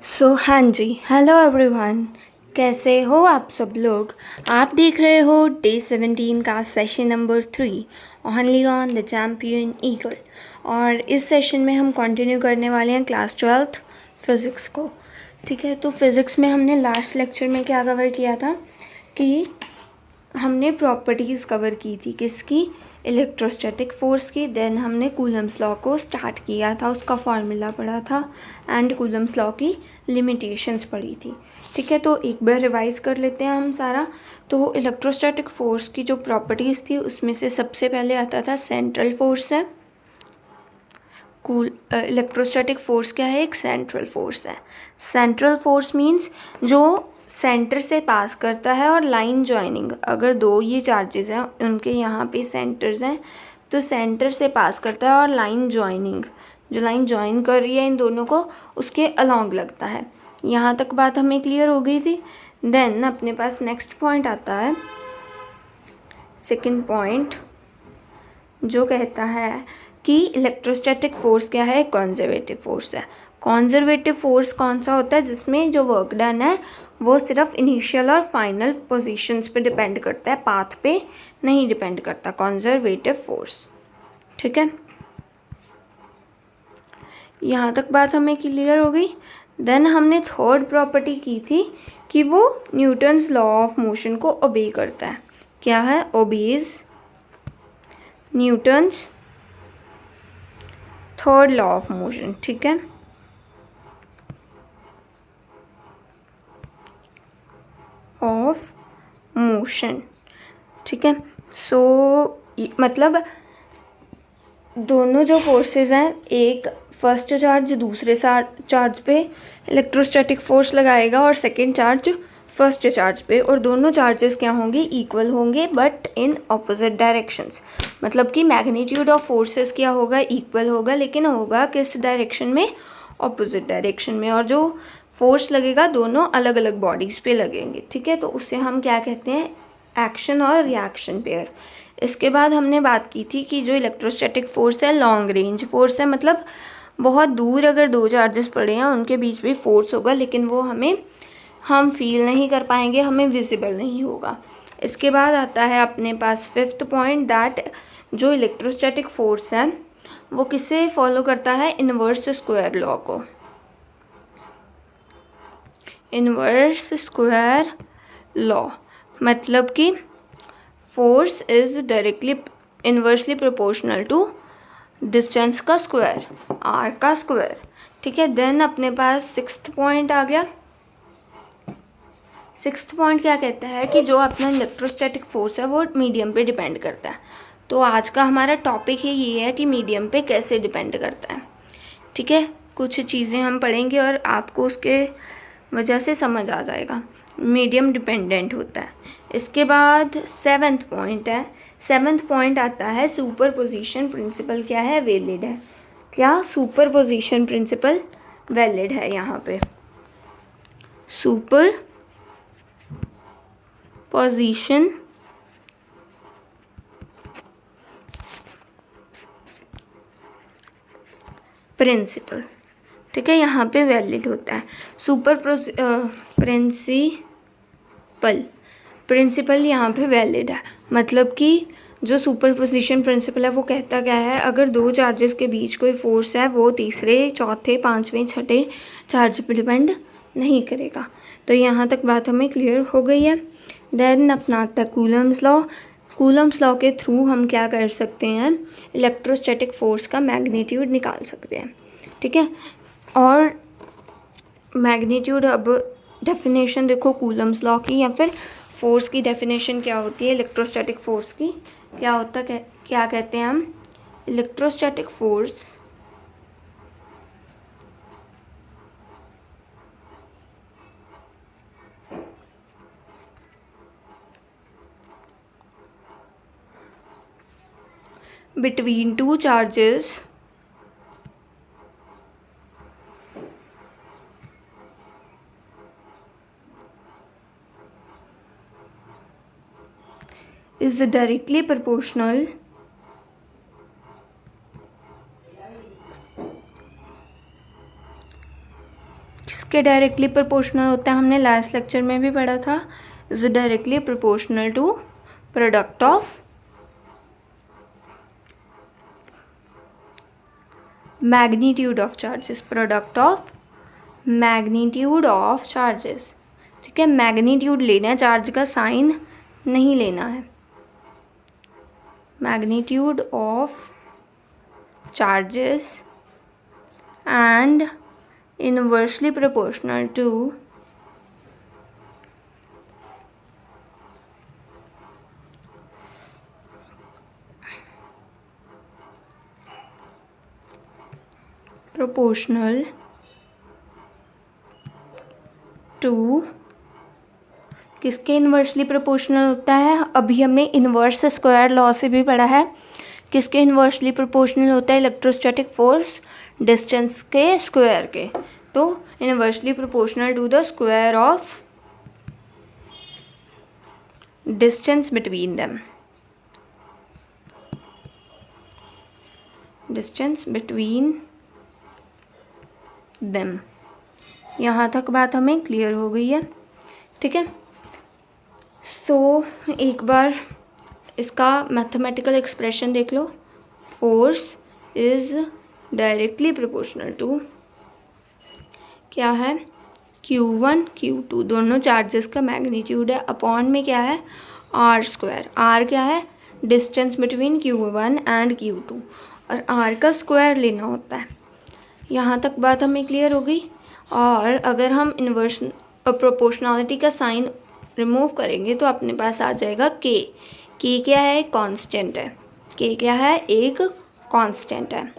हाँ जी, hello everyone. कैसे हो आप सब लोग। आप देख रहे हो डे 17 का session number 3 only on the champion eagle. और इस सेशन में हम कंटिन्यू करने वाले हैं क्लास 12th फिज़िक्स को। ठीक है, तो फिज़िक्स में हमने लास्ट लेक्चर में क्या कवर किया था कि हमने प्रॉपर्टीज़ कवर की थी किसकी, इलेक्ट्रोस्टैटिक फ़ोर्स की। देन हमने कूलम्स लॉ को स्टार्ट किया था, उसका फॉर्मूला पढ़ा था एंड कूलम्स लॉ की लिमिटेशंस पढ़ी थी। ठीक है, तो एक बार रिवाइज कर लेते हैं हम सारा। तो इलेक्ट्रोस्टैटिक फ़ोर्स की जो प्रॉपर्टीज़ थी उसमें से सबसे पहले आता था सेंट्रल फोर्स है। इलेक्ट्रोस्टैटिक फोर्स क्या है, एक सेंट्रल फोर्स है। सेंट्रल फोर्स मीन्स जो सेंटर से पास करता है और लाइन जॉइनिंग, अगर दो ये चार्जेस हैं उनके यहाँ पे सेंटर्स हैं तो सेंटर से पास करता है और लाइन जॉइनिंग, जो लाइन जॉइन कर रही है इन दोनों को उसके अलोंग लगता है। यहाँ तक बात हमें क्लियर हो गई थी। देन अपने पास नेक्स्ट पॉइंट आता है, सेकंड पॉइंट, जो कहता है कि इलेक्ट्रोस्टैटिक फोर्स क्या है, कॉन्जर्वेटिव फोर्स है। कॉन्जर्वेटिव फोर्स कौन सा होता है, जिसमें जो वर्क डन है वो सिर्फ इनिशियल और फाइनल पोजीशंस पे डिपेंड करता है, पाथ पे नहीं डिपेंड करता, कॉन्जर्वेटिव फोर्स। ठीक है, यहाँ तक बात हमें क्लियर हो गई। देन हमने थर्ड प्रॉपर्टी की थी कि वो न्यूटन्स लॉ ऑफ मोशन को ओबे करता है। क्या है, obeys Newton's third law of motion. ठीक है, ऑफ मोशन। ठीक है, मतलब दोनों जो फोर्सेस हैं, एक फर्स्ट चार्ज दूसरे चार्ज पे इलेक्ट्रोस्टैटिक फोर्स लगाएगा और सेकंड चार्ज फर्स्ट चार्ज पे, और दोनों चार्जेस क्या होंगे, इक्वल होंगे बट इन ऑपोजिट डायरेक्शंस। मतलब कि मैग्नीट्यूड ऑफ फोर्सेस क्या होगा, इक्वल होगा, लेकिन होगा किस डायरेक्शन में, ऑपोजिट डायरेक्शन में। और जो फोर्स लगेगा दोनों अलग अलग बॉडीज़ पे लगेंगे। ठीक है, तो उसे हम क्या कहते हैं, एक्शन और रिएक्शन पेयर। इसके बाद हमने बात की थी कि जो इलेक्ट्रोस्टैटिक फोर्स है लॉन्ग रेंज फोर्स है, मतलब बहुत दूर अगर दो चार्जेस पड़े हैं उनके बीच भी फोर्स होगा, लेकिन वो हम फील नहीं कर पाएंगे, हमें विजिबल नहीं होगा। इसके बाद आता है अपने पास फिफ्थ पॉइंट, दैट जो इलेक्ट्रोस्टैटिक फोर्स है वो किसे फॉलो करता है, इनवर्स स्क्वायर लॉ को। इनवर्स स्क्वायर लॉ मतलब कि force is directly inversely proportional to distance का स्क्वायर, आर का स्क्वायर। ठीक है, देन अपने पास सिक्स्थ पॉइंट आ गया। सिक्स्थ पॉइंट क्या कहता है कि जो अपना इलेक्ट्रोस्टैटिक फोर्स है वो मीडियम पे डिपेंड करता है। तो आज का हमारा टॉपिक ही ये है कि मीडियम पे कैसे डिपेंड करता है। ठीक है, कुछ चीज़ें हम पढ़ेंगे और आपको उसके वजह से समझ आ जाएगा, मीडियम डिपेंडेंट होता है। इसके बाद सेवन्थ पॉइंट है, सेवन्थ पॉइंट आता है सुपर पोजिशन प्रिंसिपल क्या है, वैलिड है। क्या, सुपर पोजिशन प्रिंसिपल वैलिड है। यहाँ पे सुपर पोजिशन प्रिंसिपल, ठीक है, यहाँ पे वैलिड होता है। सुपर प्रिंसिपल यहाँ पे वैलिड है। मतलब कि जो सुपर पोजिशन प्रिंसिपल है वो कहता क्या है, अगर दो चार्जेस के बीच कोई फोर्स है वो तीसरे चौथे पांचवें छठे चार्ज पे डिपेंड नहीं करेगा। तो यहाँ तक बात हमें क्लियर हो गई है। देन अपना आता है कूलम्स लॉ। कूलम्स लॉ के थ्रू हम क्या कर सकते हैं, इलेक्ट्रोस्टैटिक फोर्स का मैग्नीट्यूड निकाल सकते हैं। ठीक है, और मैग्नीट्यूड, अब डेफिनेशन देखो कूलम्स लॉ की, या फिर फोर्स की डेफिनेशन क्या होती है, इलेक्ट्रोस्टैटिक फोर्स की क्या होता है, क्या कहते हैं हम, electrostatic force between two charges is directly proportional किसके डायरेक्टली प्रोपोर्शनल होता है, हमने लास्ट लेक्चर में भी पढ़ा था, is directly proportional to product of magnitude of charges, product of magnitude of charges. ठीक है, मैग्नीट्यूड लेना है, चार्ज का साइन नहीं लेना है। Magnitude of charges and inversely proportional to proportional to किसके इन्वर्सली प्रोपोर्शनल होता है, अभी हमने इन्वर्स स्क्वायर लॉ से भी पढ़ा है। किसके इन्वर्सली प्रोपोर्शनल होता है, इलेक्ट्रोस्टैटिक फोर्स डिस्टेंस के स्क्वायर के, तो inversely proportional to the square of distance between them, distance between them. यहाँ तक बात हमें क्लियर हो गई है। ठीक है, सो एक बार इसका मैथमेटिकल एक्सप्रेशन देख लो। Force is directly proportional to क्या है, Q1 Q2 दोनों चार्जेस का मैग्नीट्यूड है, अपॉन में क्या है R स्क्वायर। R क्या है, distance between Q1 and Q2, और R का स्क्वायर लेना होता है। यहाँ तक बात हमें क्लियर हो गई। और अगर हम इन्वर्स प्रोपोर्शनलिटी का साइन रिमूव करेंगे तो अपने पास आ जाएगा K। K क्या है, कांस्टेंट है। K क्या है, एक कांस्टेंट है।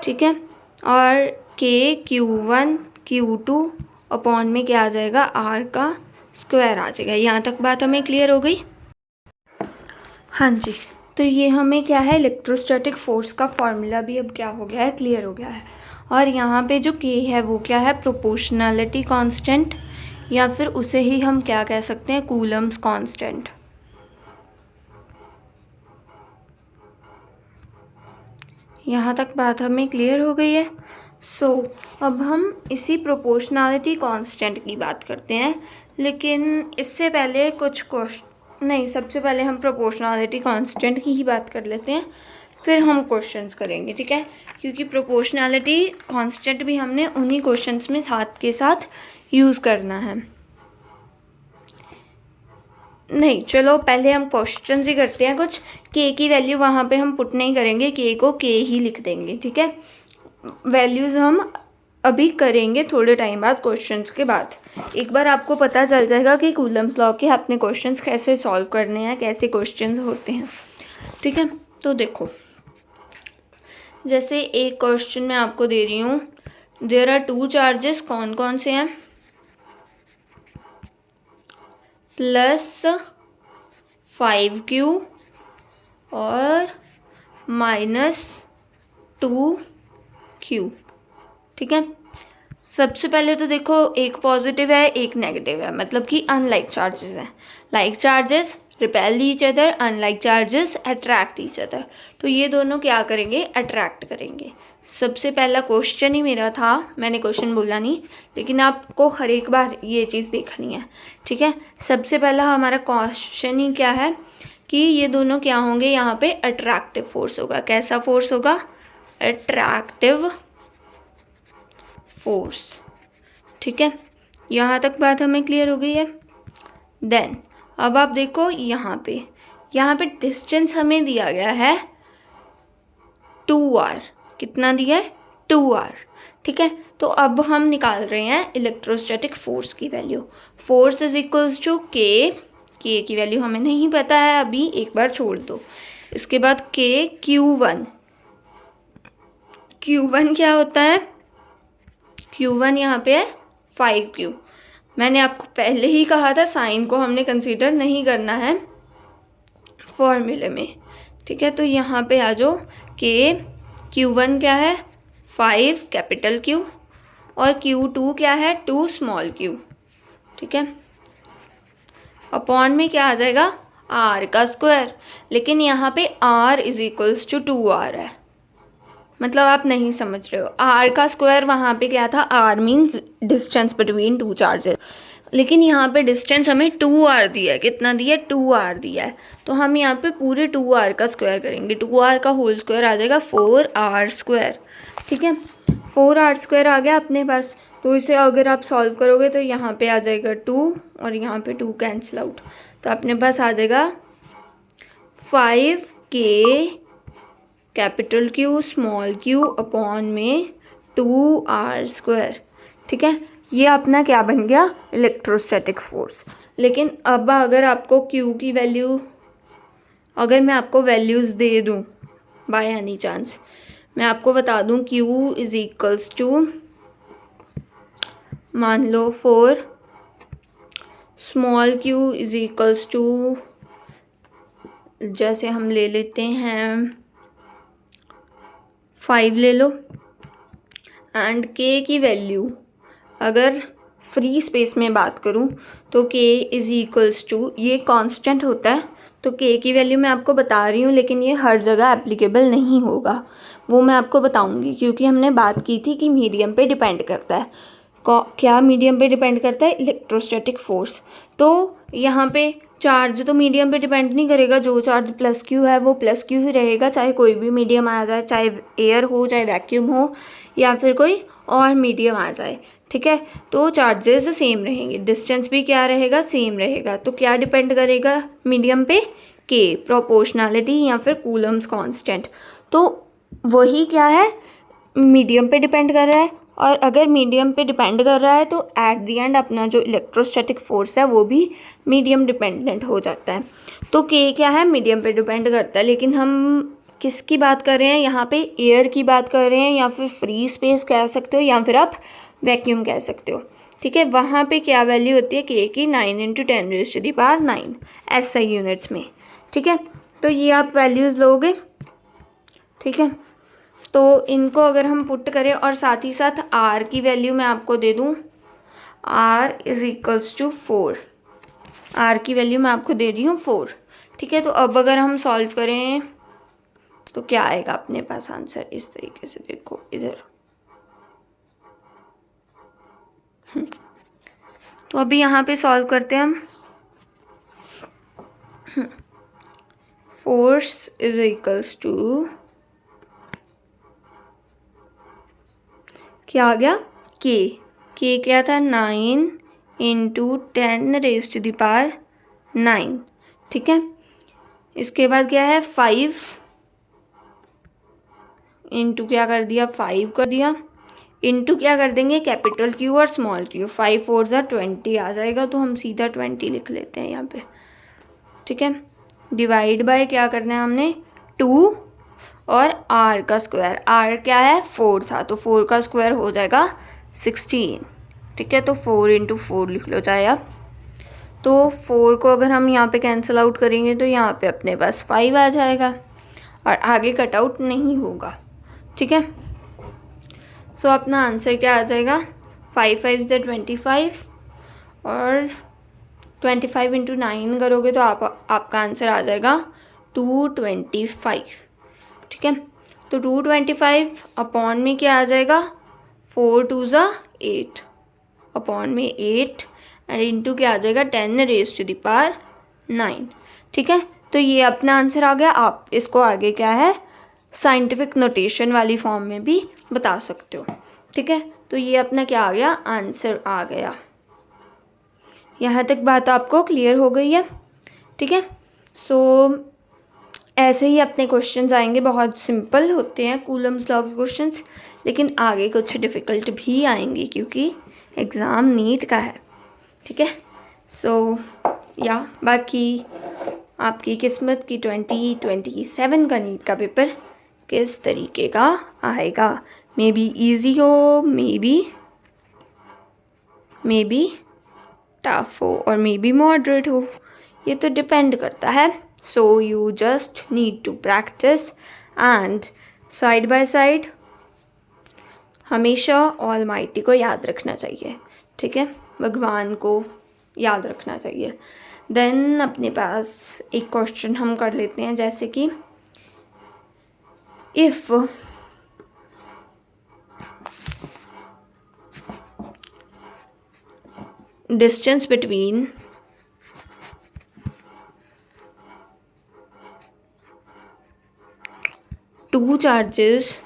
ठीक है, और K Q1 Q2 अपॉन में क्या आ जाएगा, R का स्क्वायर आ जाएगा। यहाँ तक बात हमें क्लियर हो गई। हाँ जी, तो ये हमें क्या है, इलेक्ट्रोस्टैटिक फोर्स का फॉर्मूला भी अब क्या हो गया है, क्लियर हो गया है। और यहाँ पे जो K है वो क्या है, प्रोपोर्शनैलिटी कांस्टेंट, या फिर उसे ही हम क्या कह सकते हैं, कूलम्स कांस्टेंट। यहाँ तक बात हमें क्लियर हो गई है। सो अब हम इसी प्रोपोर्शनैलिटी कांस्टेंट की बात करते हैं, लेकिन इससे पहले कुछ क्वेश्चन नहीं, सबसे पहले हम प्रोपोर्शनैलिटी कांस्टेंट की ही बात कर लेते हैं, फिर हम क्वेश्चंस करेंगे। ठीक है, क्योंकि प्रोपोर्शनैलिटी कांस्टेंट भी हमने उन्हीं क्वेश्चंस में साथ के साथ यूज़ करना है। नहीं, चलो पहले हम क्वेश्चंस ही करते हैं कुछ। K की वैल्यू वहाँ पे हम पुट नहीं करेंगे, K को K ही लिख देंगे। ठीक है, वैल्यूज़ हम अभी करेंगे थोड़े टाइम बाद, क्वेश्चंस के बाद। एक बार आपको पता चल जाएगा कि कूलम्स लॉ के अपने क्वेश्चंस कैसे सॉल्व करने हैं, कैसे क्वेश्चंस होते हैं। ठीक है, तो देखो, जैसे एक क्वेश्चन मैं आपको दे रही हूँ, देयर आर टू चार्जेस, कौन कौन से हैं, +5Q और -2Q। ठीक है, सबसे पहले तो देखो, एक पॉजिटिव है एक नेगेटिव है, मतलब कि अनलाइक चार्जेस हैं। Like charges repel each other, unlike charges attract each other. तो ये दोनों क्या करेंगे, अट्रैक्ट करेंगे। सबसे पहला क्वेश्चन ही मेरा था, मैंने क्वेश्चन बोला नहीं, लेकिन आपको हर एक बार ये चीज़ देखनी है। ठीक है, सबसे पहला हमारा क्वेश्चन ही क्या है कि ये दोनों क्या होंगे, यहाँ पे अट्रैक्टिव फोर्स होगा। कैसा फोर्स होगा, अट्रैक्टिव फोर्स। ठीक है, यहाँ तक बात हमें क्लियर हो गई है। देन अब आप देखो, यहाँ पे डिस्टेंस हमें दिया गया है 2r। कितना दिया है, 2r। ठीक है, तो अब हम निकाल रहे हैं इलेक्ट्रोस्टैटिक फोर्स की value. Force is equals to K की वैल्यू हमें नहीं पता है अभी, एक बार छोड़ दो। इसके बाद K Q1 क्या होता है, Q1 यहाँ पे है 5Q। मैंने आपको पहले ही कहा था साइन को हमने कंसीडर नहीं करना है फॉर्मूले में। ठीक है, तो यहाँ पे आ जाओ, Q1 क्या है 5 कैपिटल Q, और Q2 क्या है 2 स्मॉल q। ठीक है, अपॉन में क्या आ जाएगा, R का स्क्वायर। लेकिन यहाँ पे R is equals to 2R है, मतलब आप नहीं समझ रहे हो। आर का स्क्वायर वहाँ पे क्या था, R means distance between two charges, लेकिन यहाँ पे डिस्टेंस हमें 2r दिया है। कितना दिया है, 2r दिया है। तो हम यहाँ पे पूरे 2r का स्क्वायर करेंगे। 2r का होल स्क्वायर आ जाएगा 4r स्क्वायर। ठीक है, 4r स्क्वायर आ गया अपने पास। तो इसे अगर आप सॉल्व करोगे तो यहाँ पे आ जाएगा 2 और यहाँ पे 2 कैंसिल आउट। तो अपने पास आ जाएगा 5k capital Q small q upon में 2r स्क्वायर। ठीक है, ये अपना क्या बन गया, इलेक्ट्रोस्टैटिक फोर्स। लेकिन अब अगर आपको Q की वैल्यू, अगर मैं आपको वैल्यूज़ दे दूँ बाय एनी चांस, मैं आपको बता दूँ Q इज़ इक्वल्स टू, मान लो 4, small q is equals to, जैसे हम ले लेते हैं 5 ले लो, एंड k की वैल्यू अगर फ्री स्पेस में बात करूं तो k इज़ इक्वल्स टू, ये कांस्टेंट होता है तो k की वैल्यू मैं आपको बता रही हूँ, लेकिन ये हर जगह एप्लीकेबल नहीं होगा, वो मैं आपको बताऊंगी, क्योंकि हमने बात की थी कि मीडियम पे डिपेंड करता है। क्या मीडियम पे डिपेंड करता है, इलेक्ट्रोस्टैटिक फोर्स। तो यहाँ पे चार्ज तो मीडियम पे डिपेंड नहीं करेगा, जो चार्ज प्लस क्यू है वो प्लस क्यू ही रहेगा, चाहे कोई भी मीडियम आ जाए, चाहे एयर हो, चाहे वैक्यूम हो, या फिर कोई और मीडियम आ जाए। ठीक है, तो चार्जेस सेम रहेंगे, डिस्टेंस भी क्या रहेगा, सेम रहेगा। तो क्या डिपेंड करेगा मीडियम पे, के, प्रोपोर्शनैलिटी या फिर कूलम्स कांस्टेंट। तो वही क्या है, मीडियम पे डिपेंड कर रहा है। और अगर मीडियम पे डिपेंड कर रहा है तो एट द एंड अपना जो इलेक्ट्रोस्टैटिक फोर्स है वो भी मीडियम डिपेंडेंट हो जाता है। तो के क्या है, मीडियम पे डिपेंड करता है। लेकिन हम किसकी बात कर रहे हैं यहाँ पे, एयर की बात कर रहे हैं, या फिर फ्री स्पेस कह सकते हो, या फिर आप वैक्यूम कह सकते हो। ठीक है, वहाँ पे क्या वैल्यू होती है के की, 9 × 10⁻⁹ SI यूनिट्स में। ठीक है, तो ये आप वैल्यूज़ लोगे। ठीक है, तो इनको अगर हम पुट करें और साथ ही साथ r की वैल्यू मैं आपको दे दूँ, r is equals to 4, r की वैल्यू मैं आपको दे रही हूँ 4। ठीक है, तो अब अगर हम सॉल्व करें तो क्या आएगा अपने पास आंसर, इस तरीके से देखो इधर। तो अभी यहाँ पे सॉल्व करते हैं हम। फोर्स इज इक्वल्स टू, क्या आ गया, के क्या था, 9 × 10⁻⁹ ठीक है, इसके बाद क्या है 5 इंटू क्या कर दिया, 5 कर दिया, इंटू क्या कर देंगे, कैपिटल Q और स्मॉल q, 5 4 ज़ा 20 आ जाएगा, तो हम सीधा 20 लिख लेते हैं यहाँ पे। ठीक है, डिवाइड बाय क्या करना है हमने, 2 और r का स्क्वायर, r क्या है 4 था, तो 4 का स्क्वायर हो जाएगा 16। ठीक है, तो 4 × 4 लिख लो चाहे आप। तो 4 को अगर हम यहाँ पे कैंसिल आउट करेंगे तो यहाँ पे अपने पास 5 आ जाएगा और आगे कट आउट नहीं होगा। ठीक है, सो अपना आंसर क्या आ जाएगा, 5 5 ज़ा 25 और 25 × 9 करोगे तो आपका आंसर आ जाएगा 225। ठीक है, तो 225 अपॉन में क्या आ जाएगा, 4 2 ज़ा 8 अपॉन में 8 एंड इंटू क्या आ जाएगा, 10⁻⁹ ठीक है, तो ये अपना आंसर आ गया। आप इसको आगे क्या है, साइंटिफिक नोटेशन वाली फॉर्म में भी बता सकते हो। ठीक है, तो ये अपना क्या आ गया, आंसर आ गया। यहाँ तक बात आपको क्लियर हो गई है। ठीक है, सो ऐसे ही अपने क्वेश्चंस आएंगे, बहुत सिंपल होते हैं कूलम्स लॉ के क्वेश्चंस, लेकिन आगे कुछ डिफ़िकल्ट भी आएंगे क्योंकि एग्ज़ाम नीट का है। ठीक है, सो या बाकी आपकी किस्मत की 2027 का नीट का पेपर किस तरीके का आएगा, मे बी ईजी हो, मे बी टफ हो और मे बी मॉडरेट हो, ये तो डिपेंड करता है। So you just need to practice and side by side हमेशा ऑलमाइटी को याद रखना चाहिए। ठीक है, भगवान को याद रखना चाहिए। देन अपने पास एक क्वेश्चन हम कर लेते हैं, जैसे कि if distance between two charges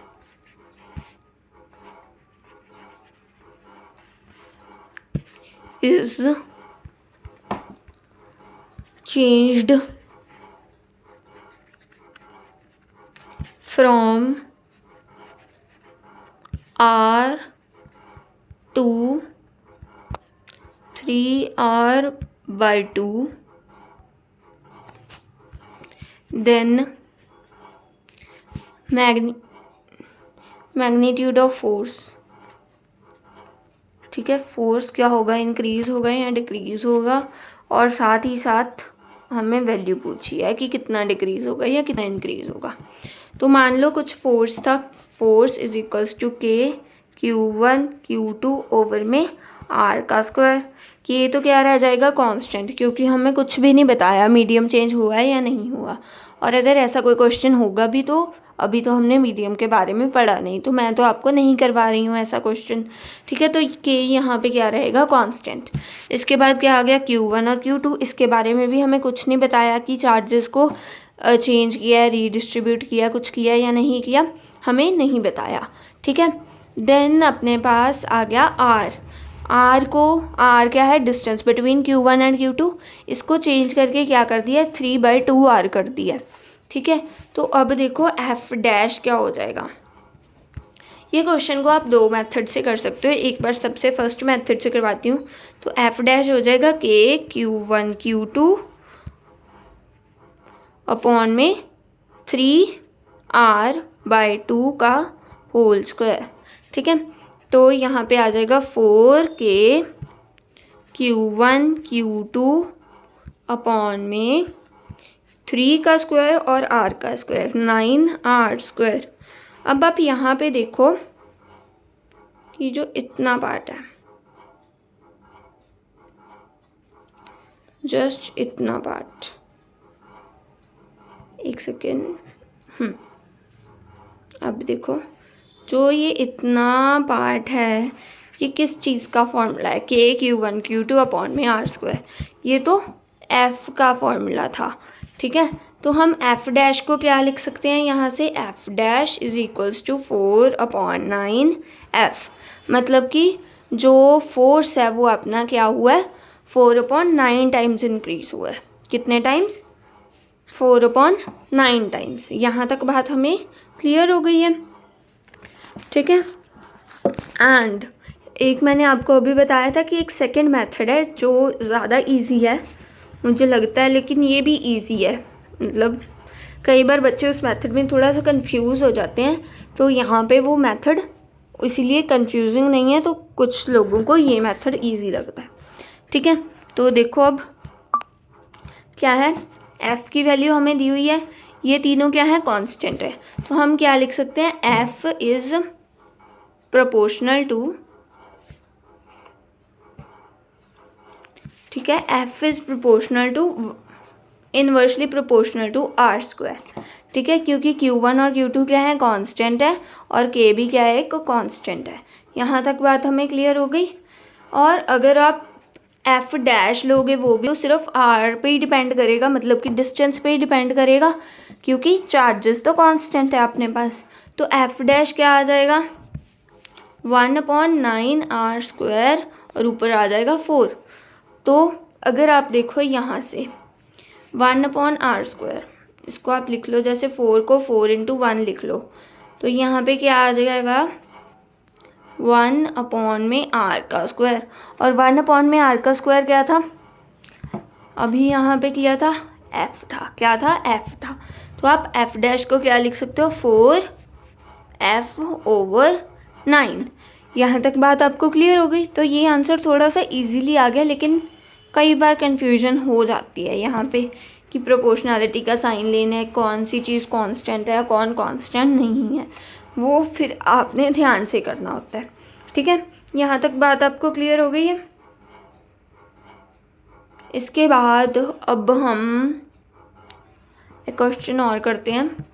is changed from R to 3R by 2, then magnitude of force, ठीक है, फोर्स क्या होगा, इंक्रीज होगा या डिक्रीज होगा, और साथ ही साथ हमें वैल्यू पूछी है कि कितना डिक्रीज होगा या कितना इंक्रीज होगा। तो मान लो कुछ फोर्स था, फोर्स इज इक्वल्स टू के Q1 Q2 ओवर में R का स्क्वायर। कि ये तो क्या रह जाएगा, कांस्टेंट, क्योंकि हमें कुछ भी नहीं बताया मीडियम चेंज हुआ है या नहीं हुआ। और अगर ऐसा कोई क्वेश्चन होगा भी तो अभी तो हमने मीडियम के बारे में पढ़ा नहीं, तो मैं तो आपको नहीं करवा रही हूँ ऐसा क्वेश्चन, ठीक है। तो के यहाँ पे क्या रहेगा, कांस्टेंट। इसके बाद क्या आ गया, Q1 और Q2, इसके बारे में भी हमें कुछ नहीं बताया कि चार्जेस को चेंज किया, रीडिस्ट्रीब्यूट किया, कुछ किया या नहीं किया, हमें नहीं बताया, ठीक है। देन अपने पास आ गया आर को, आर क्या है, distance between Q1 and Q2, इसको चेंज करके क्या कर दिया, 3/2R कर दिया, ठीक है। तो अब देखो एफ डैश क्या हो जाएगा। ये क्वेश्चन को आप दो मेथड से कर सकते हो, एक बार सबसे फर्स्ट मेथड से करवाती हूँ। तो एफ डैश हो जाएगा के Q1 Q2 अपॉन में 3R/2 का होल स्क्वायर, ठीक है। तो यहाँ पे आ जाएगा 4K Q1 Q2 अपॉन में 3 का स्क्वायर और R का स्क्वायर, 9R स्क्वायर। अब आप यहाँ पे देखो ये जो इतना पार्ट है, जस्ट इतना पार्ट, एक सेकेंड, अब देखो जो ये इतना पार्ट है ये किस चीज़ का फॉर्मूला है, के Q1 Q2 अपॉन में R स्क्वायर। ये तो F का फॉर्मूला था, ठीक है। तो हम F डैश को क्या लिख सकते हैं, यहाँ से F dash is equals to 4/9F, मतलब कि जो फोर्स है वो अपना क्या हुआ है, 4/9 टाइम्स इंक्रीज हुआ है। कितने टाइम्स, 4/9 टाइम्स। यहाँ तक बात हमें क्लियर हो गई है, ठीक है। एंड एक मैंने आपको अभी बताया था कि एक सेकंड मेथड है जो ज़्यादा इजी है मुझे लगता है, लेकिन ये भी इजी है, मतलब कई बार बच्चे उस मेथड में थोड़ा सा कंफ्यूज हो जाते हैं, तो यहाँ पे वो मेथड इसीलिए कंफ्यूजिंग नहीं है, तो कुछ लोगों को ये मेथड इजी लगता है, ठीक है। तो देखो अब क्या है, f की वैल्यू हमें दी हुई है, ये तीनों क्या है, कांस्टेंट है। तो हम क्या लिख सकते हैं, f इज प्रोपोर्शनल टू, ठीक है, f is proportional to, inversely proportional to R square, ठीक है, क्योंकि Q1 और Q2 क्या है, कांस्टेंट है, और K भी क्या है, एक कांस्टेंट है। यहाँ तक बात हमें क्लियर हो गई। और अगर आप F डैश लोगे वो भी सिर्फ R पे ही डिपेंड करेगा, मतलब कि डिस्टेंस पे ही डिपेंड करेगा, क्योंकि चार्जेस तो कांस्टेंट है अपने पास। तो F डैश क्या आ जाएगा, 1/9R स्क्वायर, और ऊपर आ जाएगा 4। तो अगर आप देखो यहाँ से 1/R स्क्वायर, इसको आप लिख लो, जैसे 4 को 4 × 1 लिख लो, तो यहाँ पे क्या आ जाएगा, 1/R का स्क्वायर। और 1/R का स्क्वायर क्या था, अभी यहाँ पे क्या था, F था, क्या था, F था। तो आप F डैश को क्या लिख सकते हो, 4F/9। यहाँ तक बात आपको क्लियर हो गई। तो ये आंसर थोड़ा सा इजीली आ गया, लेकिन कई बार कन्फ्यूजन हो जाती है यहाँ पे कि प्रोपोर्शनैलिटी का साइन लेना है, कौन सी चीज़ कांस्टेंट है, कौन कांस्टेंट नहीं है, वो फिर आपने ध्यान से करना होता है, ठीक है। यहाँ तक बात आपको क्लियर हो गई है। इसके बाद अब हम एक क्वेश्चन और करते हैं।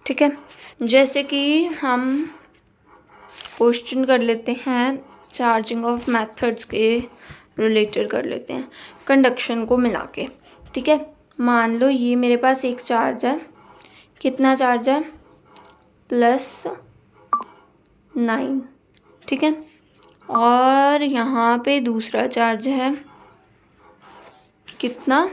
ठीक है, जैसे कि हम क्वेश्चन कर लेते हैं चार्जिंग ऑफ मेथड्स के रिलेटेड कर लेते हैं कंडक्शन को मिला के। ठीक है, मान लो ये मेरे पास एक चार्ज है, कितना चार्ज है, +9। ठीक है, और यहाँ पे दूसरा चार्ज है कितना,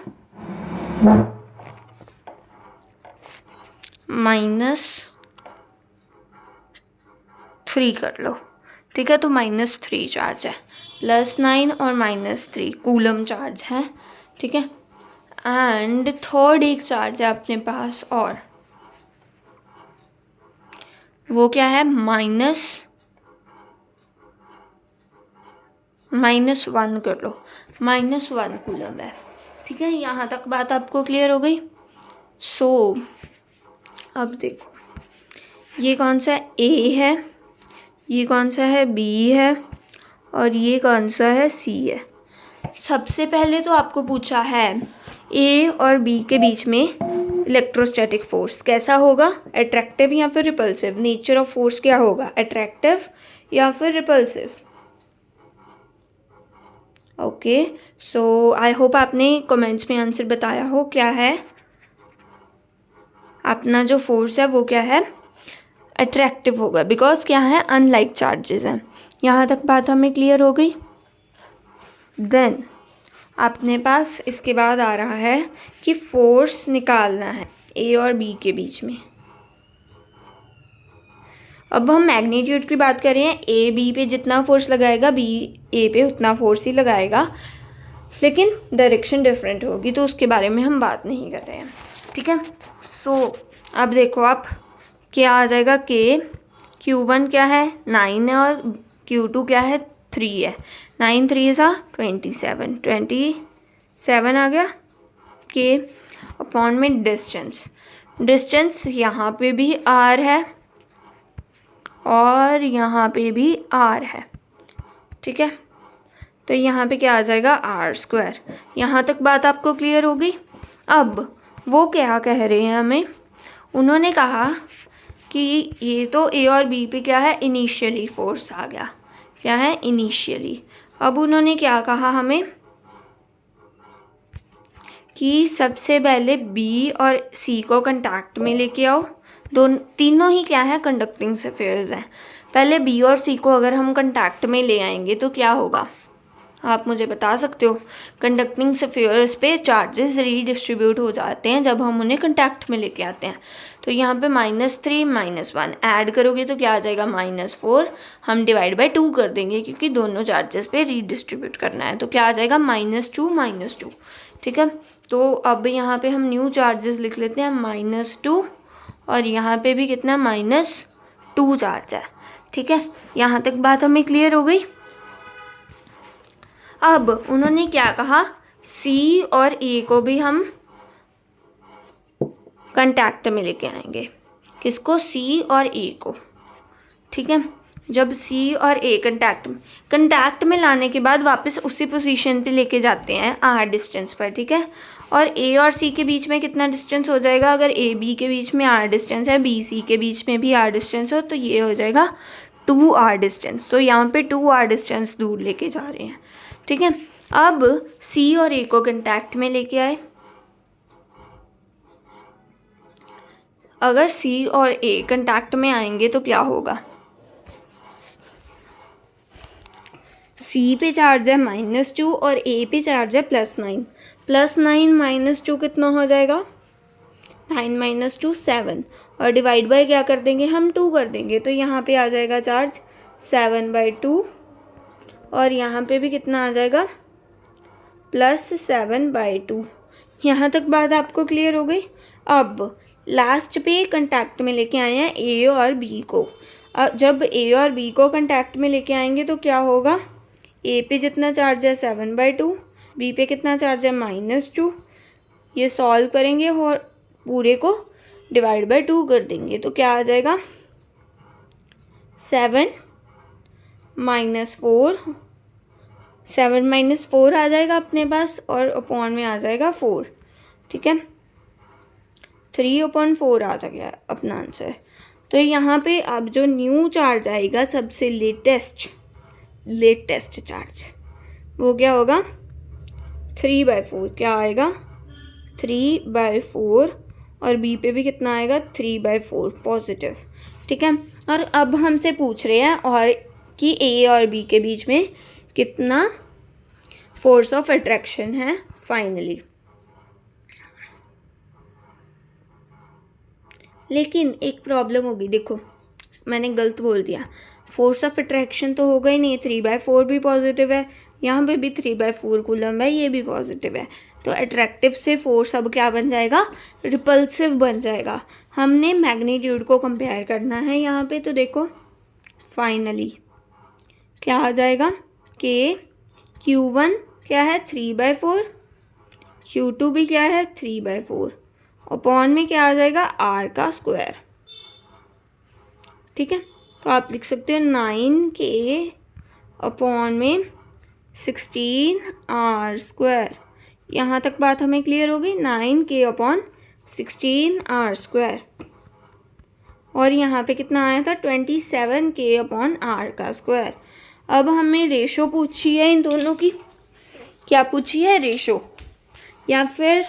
-3 कर लो। ठीक है, तो -3 चार्ज है, +9 और -3 कूलम चार्ज है। ठीक है, एंड थर्ड एक चार्ज है अपने पास, और वो क्या है, -1 कर लो, -1 कूलम है। ठीक है, यहाँ तक बात आपको क्लियर हो गई। सो अब देखो, ये कौन सा ए है, ये कौन सा है, बी है, और ये कौन सा है, सी है। सबसे पहले तो आपको पूछा है ए और बी के बीच में इलेक्ट्रोस्टैटिक फोर्स कैसा होगा, अट्रैक्टिव या फिर रिपल्सिव। नेचर ऑफ फोर्स क्या होगा, अट्रैक्टिव या फिर repulsive. Okay, so I hope आपने कमेंट्स में आंसर बताया हो क्या है। अपना जो फोर्स है वो क्या है, अट्रैक्टिव होगा, बिकॉज क्या है, अनलाइक चार्जेस हैं। यहाँ तक बात हमें क्लियर हो गई। देन अपने पास इसके बाद आ रहा है कि फोर्स निकालना है ए और बी के बीच में। अब हम मैग्नीट्यूड की बात कर रहे हैं, ए बी पे जितना फोर्स लगाएगा बी ए पे उतना फोर्स ही लगाएगा, लेकिन डायरेक्शन डिफरेंट होगी, तो उसके बारे में हम बात नहीं कर रहे हैं। ठीक है, सो अब देखो आप, क्या आ जाएगा, के Q1 क्या है, 9 है, और Q2 क्या है, 3 है। 9 3 सा 27 आ गया। के अपॉन में डिस्टेंस यहाँ पे भी R है और यहाँ पे भी R है। ठीक है, तो यहाँ पे क्या आ जाएगा, R²। यहाँ तक बात आपको क्लियर हो गई। अब वो क्या कह रहे हैं हमें, उन्होंने कहा कि ये तो ए और बी पे क्या है, इनिशियली फोर्स आ गया, क्या है, इनिशियली। अब उन्होंने क्या कहा हमें कि सबसे पहले बी और सी को कांटेक्ट में लेके आओ। तीनों ही क्या है, कंडक्टिंग स्फीयर्स हैं। पहले बी और सी को अगर हम कांटेक्ट में ले आएंगे तो क्या होगा, आप मुझे बता सकते हो। कंडक्टिंग स्फीयर्स पे चार्जेस रीडिस्ट्रीब्यूट हो जाते हैं जब हम उन्हें कांटेक्ट में लेके आते हैं। तो यहाँ पे -3 -1 ऐड करोगे तो क्या आ जाएगा, -4। हम डिवाइड बाय 2 कर देंगे क्योंकि दोनों चार्जेस पे रीडिस्ट्रीब्यूट करना है, तो क्या आ जाएगा, -2 -2। ठीक है, तो अब यहाँ पे हम न्यू चार्जेस लिख लेते हैं, -2, और यहाँ पे भी कितना, -2 चार्ज है। ठीक है, यहाँ तक बात हमें क्लियर हो गई। अब उन्होंने क्या कहा, सी और ए को भी हम कांटेक्ट में लेके आएंगे। किसको, सी और ए को। ठीक है, जब सी और ए कांटेक्ट में लाने के बाद वापस उसी पोजीशन पे लेके जाते हैं R डिस्टेंस पर। ठीक है, और ए और सी के बीच में कितना डिस्टेंस हो जाएगा, अगर ए बी के बीच में R डिस्टेंस है, बी सी के बीच में भी R डिस्टेंस हो, तो ये हो जाएगा 2R डिस्टेंस। तो यहाँ पे 2R डिस्टेंस दूर लेके जा रहे हैं। ठीक है, अब सी और ए को कांटेक्ट में लेके आए। अगर सी और ए कांटेक्ट में आएंगे तो क्या होगा, सी पे चार्ज है -2 और ए पे चार्ज है +9। +9 -2 कितना हो जाएगा, 9 - 2 7, और डिवाइड बाय क्या कर देंगे हम, 2 कर देंगे, तो यहाँ पे आ जाएगा चार्ज 7/2, और यहाँ पे भी कितना आ जाएगा, +7/2। यहाँ तक बात आपको क्लियर हो गई। अब लास्ट पे कांटेक्ट में लेके आए हैं ए और बी को। जब ए और बी को कांटेक्ट में लेके आएंगे तो क्या होगा, ए पे जितना चार्ज है 7/2, बी पे कितना चार्ज है, -2। ये सॉल्व करेंगे और पूरे को डिवाइड बाय 2 कर देंगे, तो क्या आ जाएगा, 7 - 4 आ जाएगा अपने पास, और अपॉन में आ जाएगा 4। ठीक है, 3/4 आ गया अपना आंसर। तो यहाँ पे अब जो न्यू चार्ज आएगा, सबसे लेटेस्ट चार्ज, वो क्या होगा? 3/4। क्या आएगा? 3/4। और बी पे भी कितना आएगा? 3/4 पॉजिटिव। ठीक है। और अब हमसे पूछ रहे हैं और कि ए और बी के बीच में कितना फोर्स ऑफ अट्रैक्शन है फाइनली। लेकिन एक प्रॉब्लम होगी, देखो मैंने गलत बोल दिया। फोर्स ऑफ अट्रैक्शन तो होगा ही नहीं, 3/4 भी पॉजिटिव है, यहाँ पे भी 3/4 कूलम है, ये भी पॉजिटिव है। तो अट्रैक्टिव से फोर्स अब क्या बन जाएगा? रिपल्सिव बन जाएगा। हमने मैग्नीट्यूड को कंपेयर करना है यहाँ पे। तो देखो फाइनली क्या आ जाएगा? कि Q1 क्या है? 3/4। Q2 भी क्या है? 3/4। अपॉन में क्या आ जाएगा? R का स्क्वायर। ठीक है। तो आप लिख सकते हो 9K अपॉन में 16R²। यहाँ तक बात हमें क्लियर होगी? 9K upon 16R²। और यहाँ पे कितना आया था? 27K अपॉन R का स्क्वायर। अब हमें रेशो पूछी है इन दोनों की। क्या पूछी है? रेशो। या फिर